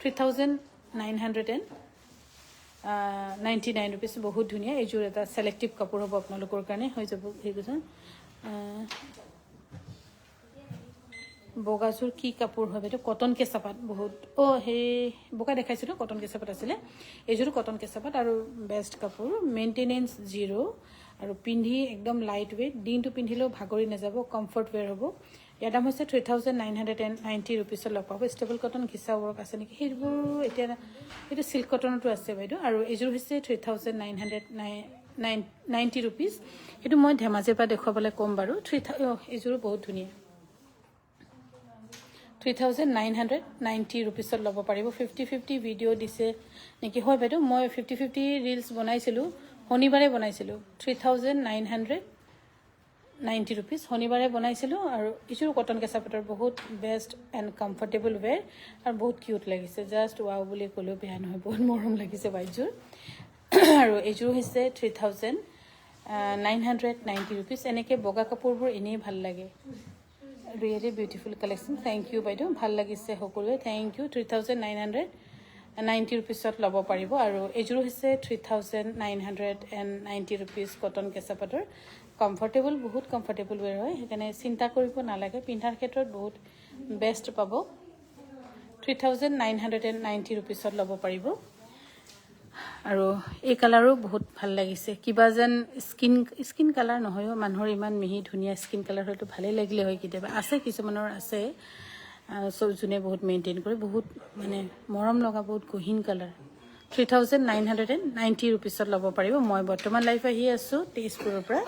3999 ৰুপিজ বহুত ধুনীয়া এইযোৰ এটা ছিলেক্টিভ কাপোৰ হ'ব আপোনালোকৰ কাৰণে হৈ যাব সেই কৈছে বগাযোৰ কি কাপোৰ হয় এইটো কটন কেঁচাপাত বহুত সেই বগা দেখাইছিলোঁ কটন কেঁচাপাত আছিলে এইযোৰো কটন কেঁচাপাত আৰু বেষ্ট কাপোৰ মেইনটেনেঞ্চ জিৰ' আৰু পিন্ধি একদম লাইট ৱেইট দিনটো পিন্ধিলেও ভাগৰি নাযাব কমফৰ্ট ৱেৰ হ'ব ইয়াৰ দাম হৈছে 3990 ৰুপিছত লগ পাব ষ্টেবল কটন ঘিচা ৱৰ্ক আছে নেকি সেইবোৰ এতিয়া এইটো চিল্ক কটনতো আছে বাইদেউ আৰু এইযোৰ হৈছে 3990 ৰুপিজ সেইটো মই ধেমাজিৰ পৰা দেখুৱাবলৈ ক'ম বাৰু এইযোৰো বহুত ধুনীয়া 3990 ৰুপিছত ল'ব পাৰিব 50-50 ভিডিঅ' দিছে নেকি হয় বাইদেউ মই 50-50 ৰিলছ বনাইছিলোঁ শনিবাৰে বনাইছিলোঁ 3990 ৰুপিজ শনিবাৰে বনাইছিলোঁ আৰু এইযোৰ কটন কেঁচাপাতৰ বহুত বেষ্ট এণ্ড কমফৰ্টেবল ৱেৰ আৰু বহুত কিউট লাগিছে জাষ্ট ৱাও বুলি ক'লেও বেয়া নহয় বহুত মৰম লাগিছে বাইযোৰ আৰু এইযোৰ হৈছে 3990 ৰুপিজ এনেকৈ বগা কাপোৰবোৰ এনেই ভাল লাগে really beautiful collection thank you বাইদেউ ভাল লাগিছে সকলোৱে থেংক ইউ 3990 ৰুপিছত ল'ব পাৰিব আৰু এইযোৰ হৈছে 3990 ৰুপিজ কটন কেঁচাপাতৰ কমফৰ্টেবল বহুত কমফৰ্টেবল ৱেৰ হয় সেইকাৰণে চিন্তা কৰিব নালাগে পিন্ধাৰ ক্ষেত্ৰত বহুত বেষ্ট পাব 3990 ৰুপিছত ল'ব পাৰিব আৰু এই কালাৰো বহুত ভাল লাগিছে কিবা যেন স্কিন কালাৰ নহয়ও মানুহৰ ইমান মিহি ধুনীয়া স্কিন কালাৰ হয়তো ভালেই লাগিলে হয় কেতিয়াবা আছে কিছুমানৰ আছে চব যোনে বহুত মেইনটেইন কৰে বহুত মানে মৰম লগা বহুত গহীন কালাৰ 3990 ৰুপিছত ল'ব পাৰিব মই বৰ্তমান লাইভ আহি আছোঁ তেজপুৰৰ পৰা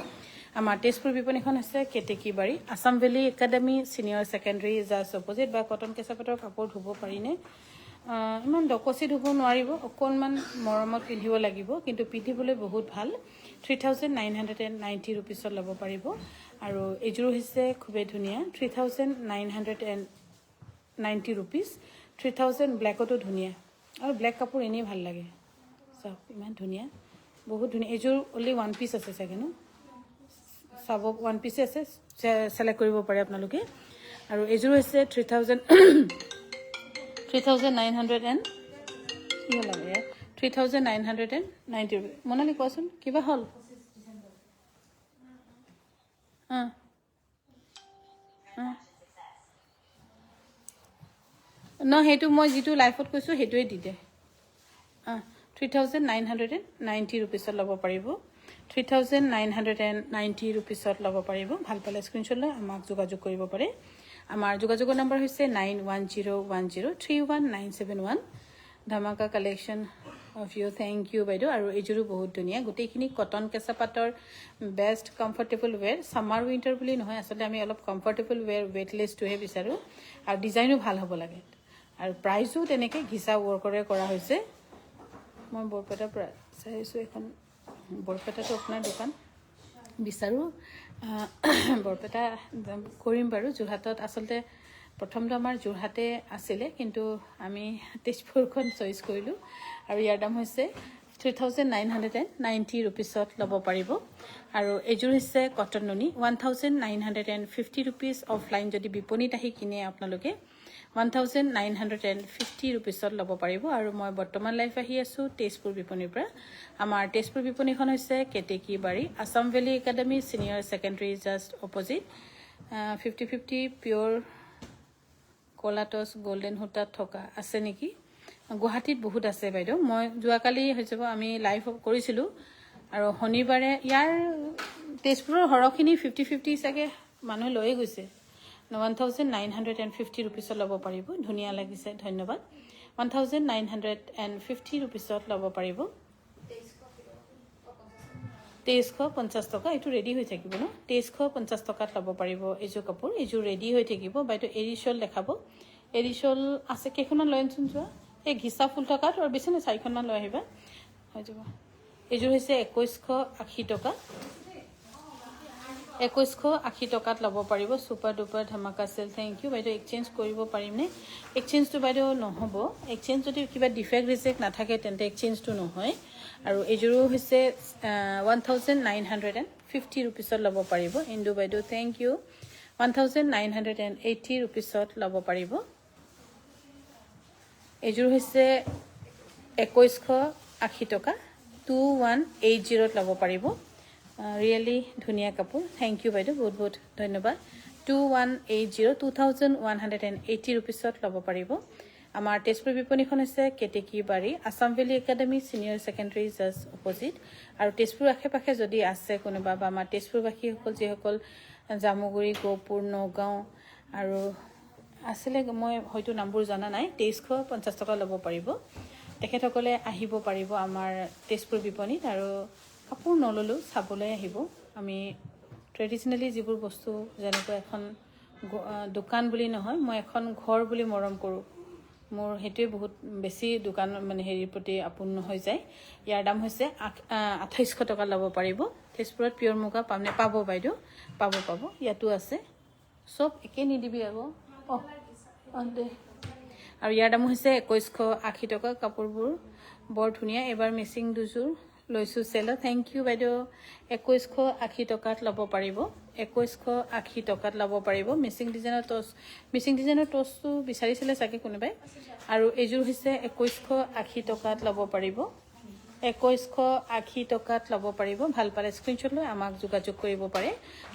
আমাৰ তেজপুৰ বিপণীখন হৈছে Ketekibari Assam valley academy senior secondary just opposite বা কটন কেঁচাপাতৰ কাপোৰ ধুব পাৰিনে ইমান ডকচি ধুব নোৱাৰিব অকণমান মৰমত পিন্ধিব লাগিব কিন্তু পিন্ধিবলৈ বহুত ভাল 3990 ৰুপিছত ল'ব পাৰিব আৰু এইযোৰ হৈছে খুবেই ধুনীয়া 3990 ৰুপিজ 3000 ব্লেকতো ধুনীয়া আৰু ব্লেক কাপোৰ এনেই ভাল লাগে চাওক ইমান ধুনীয়া বহুত ধুনীয়া এইযোৰ অনলি ওৱান পিচ আছে চাগে ন চাব ওৱান পিচে আছে ছিলেক্ট কৰিব পাৰে আপোনালোকে আৰু এইযোৰ হৈছে 3990 মনালি কোৱাচোন কিবা হ'ল ন সেইটো মই যিটো লাইফত কৈছোঁ সেইটোৱে দি দে 3990 ৰুপিছত ল'ব পাৰিব 3990 ৰুপিছত ল'ব পাৰিব ভাল পালে স্ক্ৰীনশ্বট লৈ আমাক যোগাযোগ কৰিব পাৰে আমাৰ যোগাযোগৰ নম্বৰ হৈছে 9101031971 ধামাকা collection of you thank you বাইদেউ আৰু এইযোৰো বহুত ধুনীয়া গোটেইখিনি কটন কেঁচাপাতৰ best comfortable wear summer winter বুলি নহয় আচলতে আমি অলপ কমফৰ্টেবল ৱেৰ ৱেটলেছটোহে বিচাৰোঁ আৰু ডিজাইনো ভাল হ'ব লাগে আৰু প্ৰাইচো তেনেকৈ ঘিচা ৱৰ্কৰে কৰা হৈছে মই বৰপেটাৰ পৰা চাইছোঁ এখন বৰপেটাটো আপোনাৰ দোকান বিচাৰোঁ বৰপেটা কৰিম বাৰু যোৰহাটত আচলতে প্ৰথমটো আমাৰ যোৰহাটে আছিলে কিন্তু আমি তেজপুৰখন চইচ কৰিলোঁ আৰু ইয়াৰ দাম হৈছে 3990 ৰুপিছত ল'ব পাৰিব আৰু এইযোৰ হৈছে কটন নুনি 1950 ৰুপিজ অফলাইন যদি বিপণীত আহি কিনে আপোনালোকে 1950 ৰুপিছত ল'ব পাৰিব আৰু মই বৰ্তমান লাইভ আহি আছোঁ তেজপুৰ বিপণীৰ পৰা আমাৰ তেজপুৰ বিপণীখন হৈছে Ketekibari Assam valley academy senior secondary just opposite 50-50 পিয়'ৰ কলাটছ গল্ডেন সূতাত থকা আছে নেকি গুৱাহাটীত বহুত আছে বাইদেউ মই যোৱাকালি হৈ যাব আমি লাইভ কৰিছিলোঁ আৰু শনিবাৰে ইয়াৰ তেজপুৰৰ সৰহখিনি 50-50 চাগে মানুহে লৈয়ে গৈছে 1950 ৰুপিছত ল'ব পাৰিব ধুনীয়া লাগিছে ধন্যবাদ 1950 ৰুপিছত ল'ব পাৰিব 2350 টকা এইটো ৰেডি হৈ থাকিব ন 2350 টকাত ল'ব পাৰিব এইযোৰ কাপোৰ এইযোৰ ৰেডি হৈ থাকিব বাইদেউ এৰিশ্বল দেখাব এৰিশ্বল আছে কেইখনমান লৈ আনচোন যোৱা এই ঘিচা ফুল টকাত আৰু বেছি নাই 4খনমান লৈ আহিবা হৈ যাব এইযোৰ হৈছে 2180 টকা 2180 টকাত ল'ব পাৰিব সুপাৰ ডুপাৰ ধামাকা সেল থ্যাংক ইউ বাইদেউ এক্সচেঞ্জ কৰিব পাৰিমনে এক্সচেঞ্জটো বাইদেউ নহ'ব এক্সচেঞ্জ যদি কিবা ডিফেক্ট ৰিজেক্ট নাথাকে তেন্তে এক্সচেঞ্জটো নহয় আৰু এইযোৰো হৈছে 1950 रुपीसত ল'ব পাৰিব ইন্দু বাইদেউ থ্যাংক ইউ 1980 रुपीसত ল'ব পাৰিব এইযোৰ হৈছে 2180 টকা 2180 ল'ব পাৰিব ৰিয়েলি ধুনীয়া কাপোৰ থ্যাংক ইউ বাইদেউ বহুত বহুত ধন্যবাদ 2180 रुपीसত ল'ব পাৰিব আমাৰ তেজপুৰ বিপণীখন হৈছে কেটেকি বাৰী Assam valley academy senior secondary জাজ অপোজিট আৰু তেজপুৰ আশে-পাশে যদি আছে কোনোবা বা আমাৰ তেজপুৰবাসীসকল যিসকল জামুগুৰি গহপুৰ নগাঁও আৰু আসলে মই হয়তো নামবোৰ জানা নাই 2350 টকা ল'ব পাৰিব তেখেতসকলে আহিব পাৰিব আমাৰ তেজপুৰ বিপণীত আৰু কাপোৰ নললো চাবলৈ আহিব আমি ট্ৰেডিশনালি যিবোৰ বস্তু যেনেকৈ এখন দোকান বুলি নহয় মই এখন ঘৰ বুলি মৰম কৰোঁ মোৰ হেতুৱে বহুত বেছি দোকান মানে হেৰিৰ প্ৰতি আপন্ন হৈ যায় ইয়াৰ দাম হৈছে 2800 টকা ল'ব পাৰিব তেজপুৰত পিয়ৰ মুগা পামনে পাব বাইদেউ পাব ইয়াতো আছে সব একে নিদিবি আকৌ দে আৰু ইয়াৰ দাম হৈছে 2180 টকা কাপোৰবোৰ বৰ ধুনীয়া এবাৰ মিচিং দুযোৰ লৈছো সেল থ্যাংক ইউ বাইদেউ 2180 টকাত ল'ব পাৰিব 2180 টকাত ল'ব পাৰিব মিচিং ডিজাইনৰ টছটো বিচাৰিছিলে চাগে কোনোবাই আৰু এইযোৰ হৈছে 2180 টকাত ল'ব পাৰিব 2180 টকাত ল'ব পাৰিব ভাল পালে স্ক্ৰিনশ্বট লৈ আমাক যোগাযোগ কৰিব পাৰে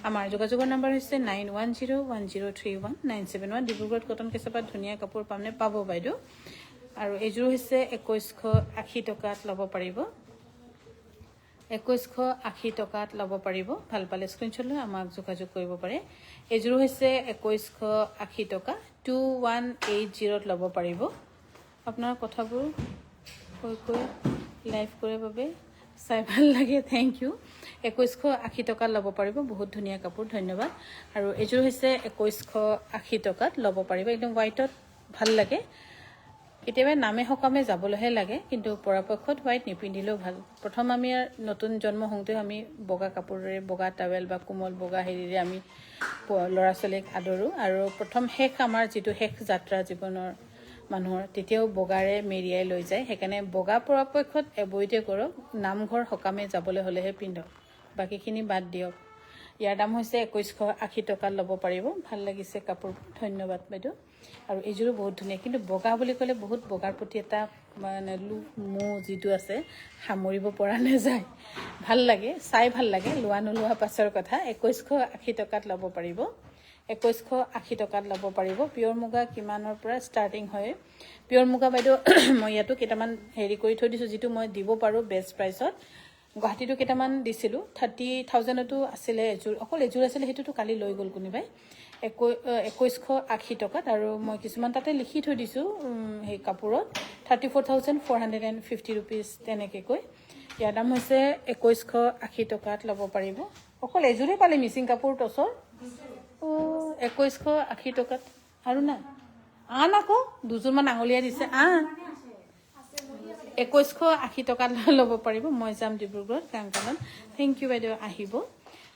আমাৰ যোগাযোগৰ নম্বৰ হৈছে 9101031971 ডিব্ৰুগড়ত কটন কেঁচাপাত ধুনীয়া কাপোৰ পামনে পাব বাইদেউ আৰু এইযোৰ হৈছে 2180 টকাত ল'ব পাৰিব 2180 টকাত ল'ব পাৰিব ভাল পালে স্ক্ৰিনশ্বট লৈ আমাক যোগাযোগ কৰিব পাৰে এইযোৰ হৈছে 2180 টকা 2180ত ল'ব পাৰিব আপোনাৰ কথাবোৰ কৈ লাইভ কৰে বাবে চাই ভাল লাগে থ্যাংক ইউ 2180 টকাত ল'ব পাৰিব বহুত ধুনীয়া কাপোৰ ধন্যবাদ আৰু এইযোৰ হৈছে 2180 টকাত ল'ব পাৰিব একদম হোৱাইটত ভাল লাগে কেতিয়াবা নামে হকামে যাবলৈহে লাগে কিন্তু পৰাপক্ষত হোৱাইট নিপিন্ধিলেও ভাল প্ৰথম আমি নতুন জন্ম হওঁতে আমি বগা কাপোৰেৰে বগা টাৱেল বা কোমল বগা হেৰিৰে আমি ল'ৰা ছোৱালীক আদৰো আৰু প্ৰথম শেষ আমাৰ যিটো শেষ যাত্ৰা জীৱনৰ মানুহৰ তেতিয়াও বগাৰে মেৰিয়াই লৈ যায় সেইকাৰণে বগা পৰাপক্ষত এভয়েডে কৰক নামঘৰ হকামে যাবলৈ হ'লেহে পিন্ধক বাকীখিনি বাদ দিয়ক ইয়াৰ দাম হৈছে 2180 টকাত ল'ব পাৰিব ভাল লাগিছে কাপোৰ ধন্যবাদ বাইদেউ আৰু এইযোৰো বহুত ধুনীয়া কিন্তু বগা বুলি ক'লে বহুত বগাৰ প্ৰতি এটা মানে মো যিটো আছে সামৰিব পৰা নাযায় ভাল লাগে চাই ভাল লাগে লোৱা নোলোৱা পাছৰ কথা 2180 টকাত ল'ব পাৰিব 2180 টকাত ল'ব পাৰিব পিয়ৰ মুগা কিমানৰ পৰা ষ্টাৰ্টিং হয় পিয়ৰ মুগা বাইদেউ মই ইয়াতো কেইটামান হেৰি কৰি থৈ দিছোঁ যিটো মই দিব পাৰোঁ বেষ্ট প্ৰাইচত গুৱাহাটীতো কেইটামান দিছিলোঁ 30,000তো আছিলে এযোৰ অকল এযোৰ আছিলে সেইটোতো কালি লৈ গ'ল কোনোবাই 2180 টকাত আৰু মই কিছুমান তাতে লিখি থৈ দিছোঁ সেই কাপোৰত 34,450 rupees তেনেকৈ কৈ ইয়াৰ দাম হৈছে 2180 টকাত ল'ব পাৰিব অকল এযোৰে পালে মিচিং কাপোৰ টছৰ 2180 টকাত আৰু না আন আকৌ দুযোৰমান আঙুলিয়াই দিছে 2180 টকাত ল'ব পাৰিব মই যাম ডিব্ৰুগড় কাংকানত থ্যাংক ইউ বাইদেউ আহিব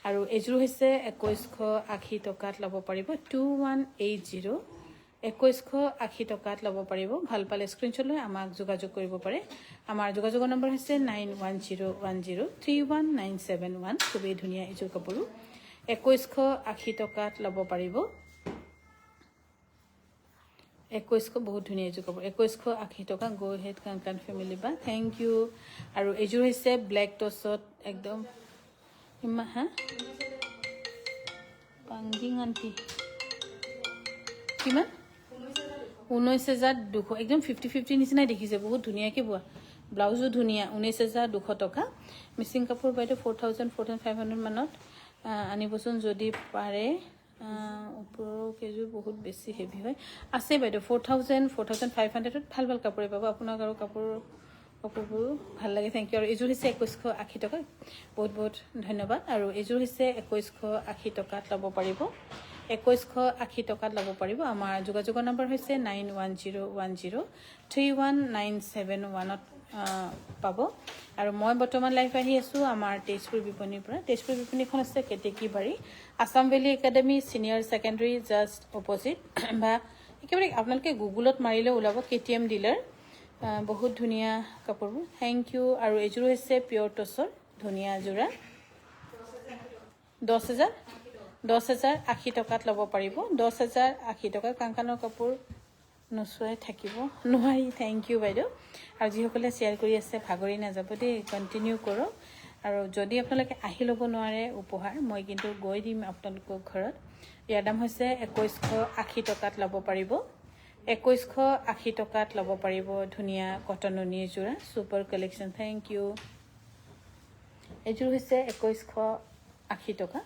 আৰু এযোৰ হৈছে 2180 টকাত ল'ব পাৰিব 2180 2180 টকাত ল'ব পাৰিব ভাল পালে স্ক্ৰিনশ্বট লৈ আমাক যোগাযোগ কৰিব পাৰে আমাৰ যোগাযোগৰ নম্বৰ হৈছে 9101031971 খুবেই ধুনীয়া এযোৰ কাপোৰ 2180 টকাত ল'ব পাৰিব 2100 বহুত ধুনীয়া এযোৰ কাপোৰ 2180 টকা গো হেড কাংকান ফেমিলি বা থ্যাংক ইউ আৰু এযোৰ হৈছে ব্লেক টছত একদম ইমা হা পাংগিং আন্টি কিমান 19,200 একদম 50-50 নিচিনাই দেখিছে বহুত ধুনীয়াকৈ বোৱা ব্লাউজো ধুনীয়া 19,200 টকা মিচিং কাপোৰ বাইদেউ 4,000-4,500 মানত আনিবচোন যদি পাৰে ওপৰৰ কেজু বহুত বেছি হেভি হয় আছে বাইদেউ 4,000-4,500ত ভাল ভাল কাপোৰে পাব আপোনাক আৰু কাপোৰবোৰ ভাল লাগে থ্যাংক ইউ আৰু এইযোৰ হৈছে 2180 টকা বহুত বহুত ধন্যবাদ আৰু এইযোৰ হৈছে 2180 টকাত ল'ব পাৰিব 2180 টকাত ল'ব পাৰিব আমাৰ যোগাযোগৰ নম্বৰ হৈছে 9101031971ত পাব। আৰু মই বৰ্তমান লাইভ আহি আছোঁ আমাৰ তেজপুৰ বিপণীৰ পৰা। তেজপুৰ বিপণীখন আছে Ketekibari, Assam valley academy senior secondary just opposite, বা একেবাৰে আপোনালোকে গুগলত মাৰিলেও ওলাব KTM ডিলাৰ। বহুত ধুনীয়া কাপোৰবোৰ, থেংক ইউ। আৰু এইযোৰ হৈছে পিয়ৰ টচৰ ধুনীয়া যোৰা, 10,080 টকাত ল'ব পাৰিব। 10,080 টকা। কাংকানৰ কাপোৰ নোচোৱাই থাকিব নোৱাৰি। থেংক ইউ বাইদেউ। আৰু যিসকলে শ্বেয়াৰ কৰি আছে ভাগৰি নাযাব দেই, কণ্টিনিউ কৰক। আৰু যদি আপোনালোকে আহি ল'ব নোৱাৰে উপহাৰ, মই কিন্তু গৈ দিম আপোনালোকৰ ঘৰত। ইয়াৰ দাম হৈছে 2180 টকাত ল'ব পাৰিব। 2180 টকাত ল'ব পাৰিব। ধুনীয়া কটন নুনিৰ যোৰা, ছুপাৰ কালেকশ্যন। Thank U. এইযোৰ হৈছে 2180 টকা।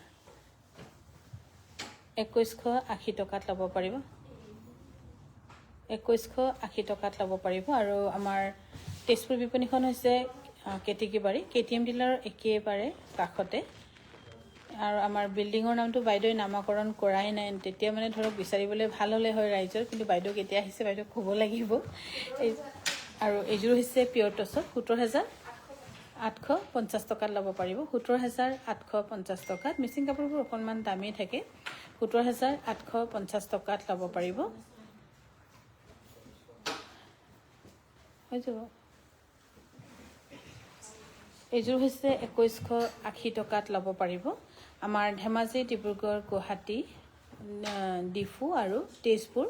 2180 টকাত ল'ব পাৰিব। 2180 টকাত ল'ব পাৰিব। আৰু আমাৰ তেজপুৰ বিপণীখন হৈছে কেতেকীবাৰী, KTM ডিলাৰৰ একেবাৰে কাষতে। আৰু আমাৰ বিল্ডিঙৰ নামটো বাইদেৱে নামাকৰণ কৰাই নাই, তেতিয়া মানে ধৰক বিচাৰিবলৈ ভাল হ'লে হয় ৰাইজৰ, কিন্তু বাইদেউ কেতিয়া আহিছে বাইদেউ ক'ব লাগিব। আৰু এইযোৰ হৈছে পিয়ৰ টচত 17,850 টকাত ল'ব পাৰিব। 17,850 টকাত। মিচিং কাপোৰবোৰ অকণমান দামেই থাকে। 17,850 টকাত ল'ব পাৰিব। হৈ যাব। এইযোৰ হৈছে 2180 টকাত ল'ব পাৰিব। আমাৰ ধেমাজি, ডিব্ৰুগড়, গুৱাহাটী, ডিফু আৰু তেজপুৰ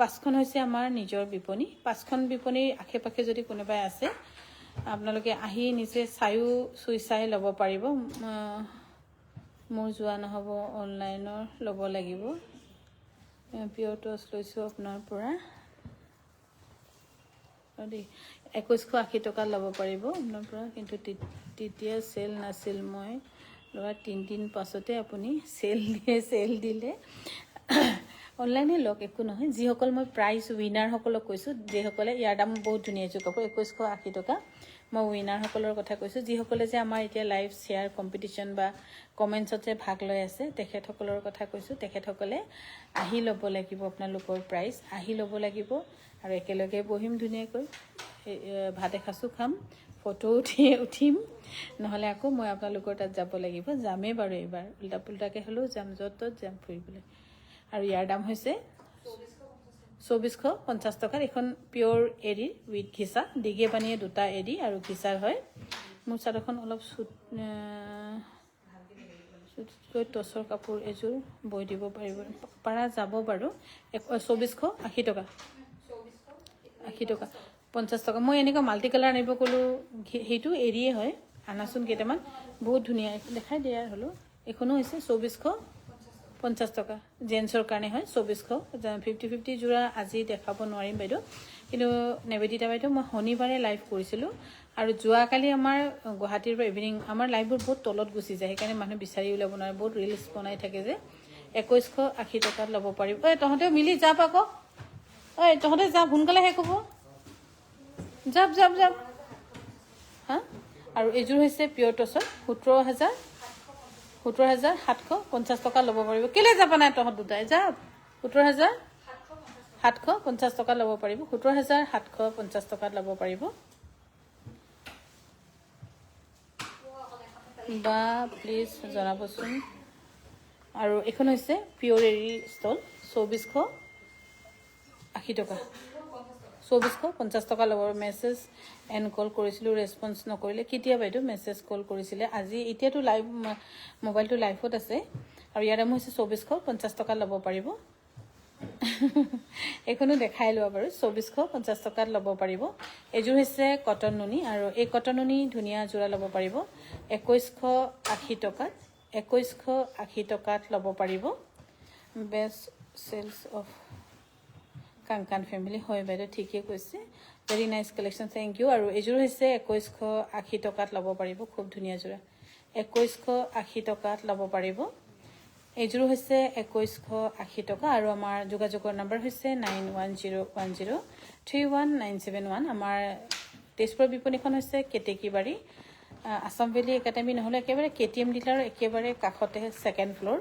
5খন হৈছে আমাৰ নিজৰ বিপণী। 5খন বিপণীৰ আশে পাশে যদি কোনোবাই আছে, আপোনালোকে আহি নিজে চুই চাই ল'ব পাৰিব। মোৰ যোৱা নহ'ব, অনলাইনৰ ল'ব লাগিব। পিয়ৰ টচ লৈছোঁ আপোনাৰ পৰা দেই। 2180 টকাত ল'ব পাৰিব আপোনাৰ পৰা। কিন্তু তেতিয়া চেল নাছিল, মই ল'ৰা 3 দিন পাছতে আপুনি চেল দিলে। অনলাইনে লওক, একো নহয়। যিসকল মই প্ৰাইজ উইনাৰসকলক কৈছোঁ, যিসকলে, ইয়াৰ দাম বহুত ধুনীয়া এযোৰ কাপোৰ, 2180 টকা। মই উইনাৰসকলৰ কথা কৈছোঁ, যিসকলে যে আমাৰ এতিয়া লাইভ শ্বেয়াৰ কম্পিটিশ্যন বা কমেণ্টছত যে ভাগ লৈ আছে, তেখেতসকলৰ কথা কৈছোঁ। তেখেতসকলে আহি ল'ব লাগিব, আপোনালোকৰ প্ৰাইজ আহি ল'ব লাগিব। আৰু একেলগে বহিম ধুনীয়াকৈ, ভাত এসাঁজো খাম, ফটো উঠিম। নহ'লে আকৌ মই আপোনালোকৰ তাত যাব লাগিব। যামেই বাৰু এইবাৰ, উল্টা পুল্টাকৈ হ'লেও যাম, য'ত ত'ত যাম ফুৰিবলৈ। আৰু ইয়াৰ দাম হৈছে 2450 টকাত। এখন পিয়ৰ এৰী উইথ ঘিচা, দীঘে পানীয়ে 2টা এৰী আৰু ঘিচাৰ হয়। মোৰ চাদৰখন অলপ টচৰ কাপোৰ এযোৰ বৈ দিব পাৰা যাব বাৰু। 2480 টকা। 80 টকা, 50 টকা। মই এনেকুৱা মাল্টি কালাৰ আনিব ক'লোঁ, সেইটো এৰিয়ে হয়, আনাচোন কেইটামান। বহুত ধুনীয়া, দেখাই দিয়া হ'লেও। এইখনো হৈছে 2450 টকা। জেন্টছৰ কাৰণে হয় 2400। 50-50 যোৰা আজি দেখাব নোৱাৰিম বাইদেউ, কিন্তু নিবেদিতা বাইদেউ মই শনিবাৰে লাইভ কৰিছিলোঁ। আৰু যোৱাকালি আমাৰ গুৱাহাটীৰ পৰা ইভিনিং, আমাৰ লাইভবোৰ বহুত তলত গুচি যায়, সেইকাৰণে মানুহ বিচাৰি ওলাব নোৱাৰে, বহুত ৰিলচ বনাই থাকে যে। 2180 টকাত ল'ব পাৰিব। তহঁতেও মিলি যাপ আকৌ, তহঁতে যাপ, সোনকালে শেষ হ'ব। যাপ। হা। আৰু এইযোৰ হৈছে পিয়ৰ টচৰ 17,750 টকা ল'ব পাৰিব। কেলৈ যাবা নাই তহঁত দুটাই? যাপ। 17,750 টকা ল'ব পাৰিব। 17,750 টকাত ল'ব পাৰিব। বা প্লিজ জনাবচোন। আৰু এইখন হৈছে পিয়ৰ এৰী ষ্টল, 2480 টকা। 2450 টকা ল'ব। মেছেজ এণ্ড কল কৰিছিলোঁ, ৰেছপন্স নকৰিলে। কেতিয়া বাইদেউ মেছেজ কল কৰিছিলে? আজি, এতিয়াতো লাইভ, মোবাইলটো লাইভত আছে। আৰু ইয়াৰ দাম হৈছে 2450 টকা ল'ব পাৰিব। এইখনো দেখাই লোৱা বাৰু। 2450 টকাত ল'ব পাৰিব। এইযোৰ হৈছে কটন নুনি, আৰু এই কটন নুনি ধুনীয়া যোৰা ল'ব পাৰিব 2180 টকাত। 2180 টকাত ল'ব পাৰিব। Best sales of Kankan family. হয় বাইদেউ, ঠিকেই কৈছে। Very nice collection, thank you. আৰু এইযোৰ হৈছে 2180 টকাত ল'ব পাৰিব। খুব ধুনীয়া যোৰা, 2180 টকাত ল'ব পাৰিব। এইযোৰো হৈছে 2180 টকা। আৰু আমাৰ যোগাযোগৰ নম্বৰ হৈছে 9101031971। আমাৰ তেজপুৰ বিপণীখন হৈছে কেতেকীবাৰী, আছাম ভেলী একাডেমি, নহ'লে একেবাৰে KTM ডিলাৰৰ একেবাৰে কাষতে, 2nd ফ্ল'ৰ।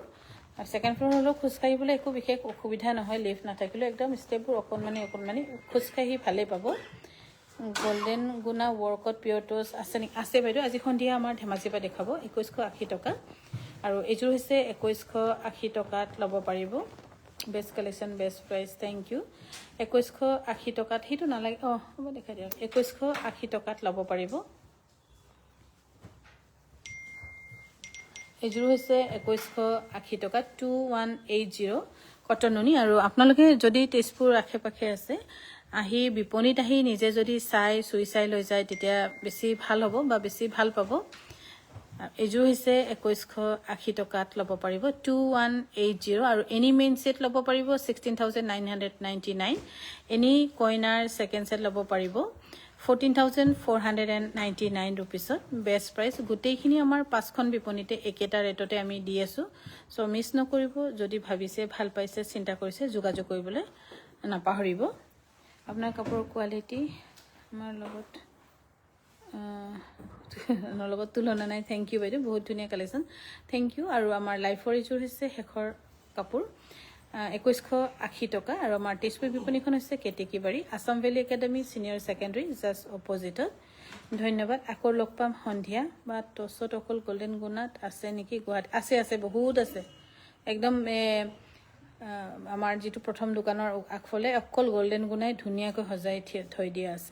আৰু 2nd ফ্ল'ৰ হ'লেও খোজকাঢ়িবলৈ একো বিশেষ অসুবিধা নহয়, লিফ্ট নাথাকিলেও একদম ষ্টেপবোৰ অকণমানি, খোজকাঢ়ি ভালেই পাব। গোল্ডেন গুণা ৱৰ্কত পিয়ৰ টচ আছে নেকি? আছে বাইদেউ, আজি সন্ধিয়া আমাৰ ধেমাজিৰ পৰা দেখাব। 2180 টকা। আৰু এইযোৰ হৈছে 2180 টকাত ল'ব পাৰিব। Best collection, best price, thank you. 2180 টকাত, সেইটো নালাগে, অঁ হ'ব দেখাই দিয়ক। 2180 টকাত ল'ব পাৰিব। এইযোৰ হৈছে 2180 টকা, 2180 কটন নুনি। আৰু আপোনালোকে যদি তেজপুৰ আশে পাশে আছে, আহি বিপণীত আহি নিজে যদি চুই চাই লৈ যায়, তেতিয়া বেছি ভাল হ'ব বা বেছি ভাল পাব। এইযোৰ হৈছে 2180 টকাত ল'ব পাৰিব, 2180। আৰু এনি মেইন ছেট ল'ব পাৰিব 16,999। এনি কইনাৰ ছেকেণ্ড ছেট ল'ব পাৰিব 14,499 ৰুপিছত। Best price. গোটেইখিনি আমাৰ 5খন বিপণীতে একেটা ৰেটতে আমি দি আছোঁ। চ' মিছ নকৰিব। যদি ভাবিছে, ভাল পাইছে, চিন্তা কৰিছে, যোগাযোগ কৰিবলৈ নাপাহৰিব। আপোনাৰ কাপোৰৰ কোৱালিটি আমাৰ লগত তুলনা নাই। থেংক ইউ বাইদেউ, বহুত ধুনীয়া কালেকশ্যন, থেংক ইউ। আৰু আমাৰ লাইফৰ এইযোৰ হৈছে শেষৰ কাপোৰ, 2180 টকা। আৰু আমাৰ তেজপুৰ বিপণীখন হৈছে Ketekibari, Assam valley academy senior secondary just অপজিটত। ধন্যবাদ। আকৌ লগ পাম সন্ধিয়া। বা টচত অকল গোল্ডেন গুণাত আছে নেকি গুৱাহাটী? আছে, বহুত আছে। একদম আমাৰ যিটো প্ৰথম দোকানৰ আগফালে অকল গোল্ডেন গুণাই ধুনীয়াকৈ সজাই থৈ দিয়া আছে।